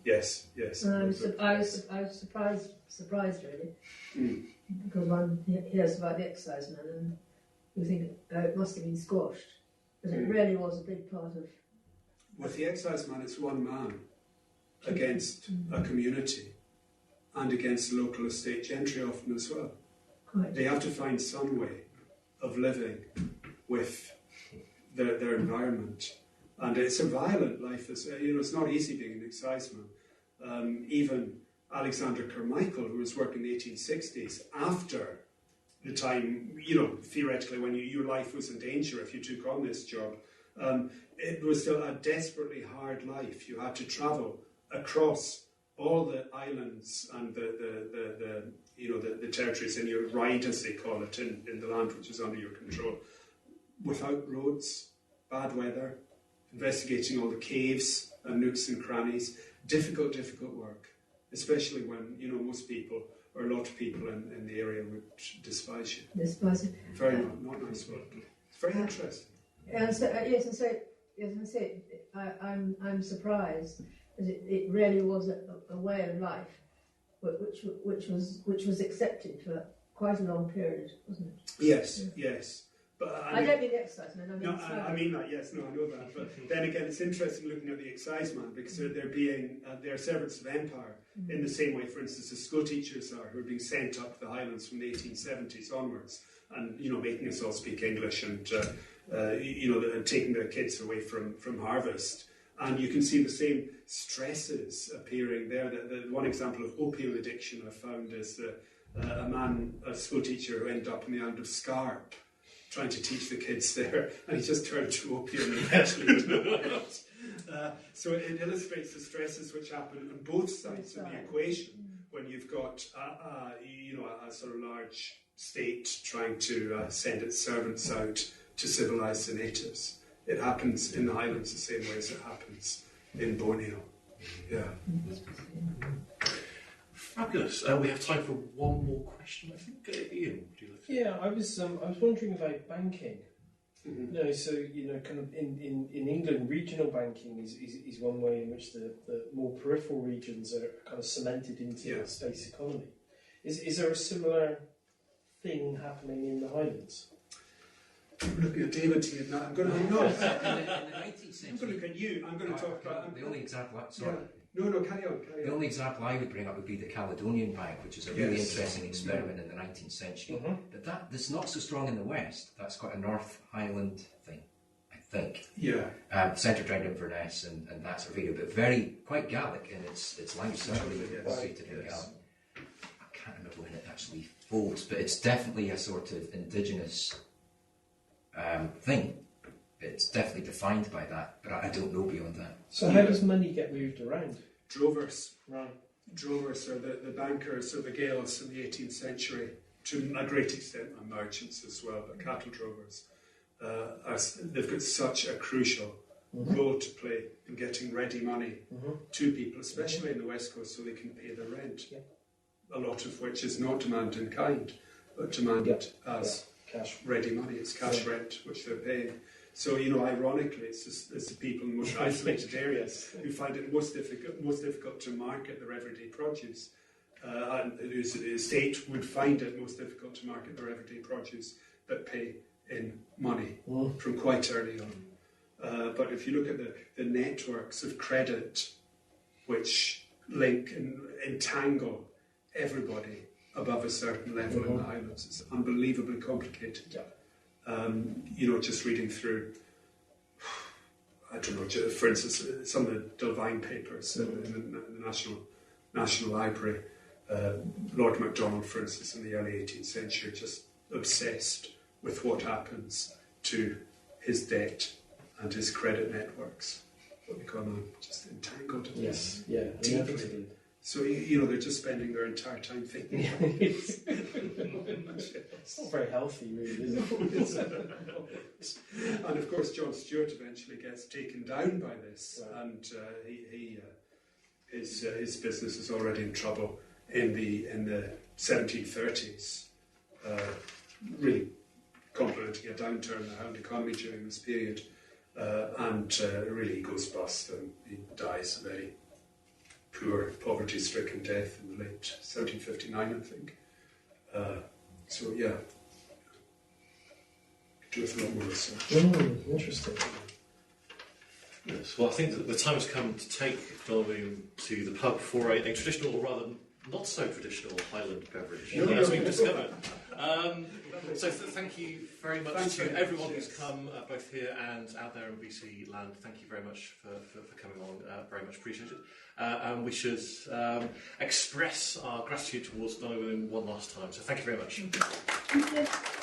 Yes. And I was surprised really, because one hears about the excisemen and you think it must have been squashed, but it really was a big part of. With the exciseman, it's one man against a community and against the local estate gentry often as well. Quite. They have to find some way of living with their environment. And it's a violent life. It's not easy being an exciseman. Even Alexander Carmichael, who was working in the 1860s after the time, theoretically, when your life was in danger if you took on this job. It was still a desperately hard life. You had to travel across all the islands and the territories in your ride, as they call it, in the land which was under your control, without roads, bad weather, investigating all the caves and nooks and crannies. Difficult work, especially when most people, or a lot of people in the area, would despise you. Despise it. Very not nice work. It's very interesting. And so, I'm surprised that it really was a way of life, which was accepted for quite a long period, wasn't it? Yes. But I don't mean the excise man. I mean that. Yes, no, I know that. But then again, it's interesting looking at the exciseman because they're servants of empire in the same way, for instance, as school teachers are, who are being sent up the Highlands from the 1870s onwards, and making us all speak English and taking their kids away from harvest. And you can see the same stresses appearing there. The one example of opium addiction I found is a school teacher who ended up in the island of Scarp, trying to teach the kids there, and he just turned to opium and eventually died. So it illustrates the stresses which happen on both sides of the equation when you've got a sort of large state trying to send its servants out to civilise the natives. It happens in the Highlands the same way as it happens in Borneo. Yeah. Fabulous. We have time for one more question, I think. Ian, would you like to? Yeah, I was wondering about banking. Mm-hmm. No, so kind of in England, regional banking is one way in which the more peripheral regions are kind of cemented into the space economy. Is there a similar thing happening in the Highlands? I'm looking at David here now. I'm going to not. In the 19th century, I'm going to look at you. I'm going to talk about. The only example. No, carry on. The only example I would bring up would be the Caledonian Bank, which is a really interesting experiment in the 19th century. Mm-hmm. But that's not so strong in the West. That's quite a North Highland thing, I think. Yeah. Centred around Inverness and that sort of area, but quite Gaelic in its language. Certainly suited in Gaelic. I can't remember when it actually folds, but it's definitely a sort of indigenous thing. It's definitely defined by that, but I don't know beyond that. So how does money get moved around? Drovers. Right. Drovers are the bankers or the Gaels in the 18th century, to a great extent, and merchants as well, but cattle drovers. They've got such a crucial role to play in getting ready money to people, especially in the West Coast, so they can pay their rent. Yeah. A lot of which is not demanded in kind, but demanded as cash ready money. It's cash rent which they're paying. So, ironically, it's the people in the most isolated areas who find it most difficult to market their everyday produce, and whose estate would find it most difficult to market their everyday produce, that pay in money from quite early on. But if you look at the networks of credit which link and entangle everybody above a certain level in the Highlands, it's unbelievably complicated. Yeah. Just reading through, I don't know, for instance, some of the Dilvine papers in the National Library, Lord Macdonald, for instance, in the early 18th century, just obsessed with what happens to his debt and his credit networks, what we call them, just entangled in this deeply. So, they're just spending their entire time thinking about this. It's not very healthy, really, is it? And of course, John Stewart eventually gets taken down by this, and his business is already in trouble in the 1730s, really complementing a downturn in the Highland economy during this period, and really he goes bust and he dies a very poor, poverty-stricken death in the late 1759, I think. Do with a lot more research. Interesting. Yes, well, I think that the time has come to take Domhnall to the pub for a traditional, or rather not so traditional, Highland beverage, as we've discovered. So thank you very much to everyone who's come, both here and out there in BC land. Thank you very much for coming along. Very much appreciated. And we should express our gratitude towards Donovan one last time. So thank you very much. Thank you.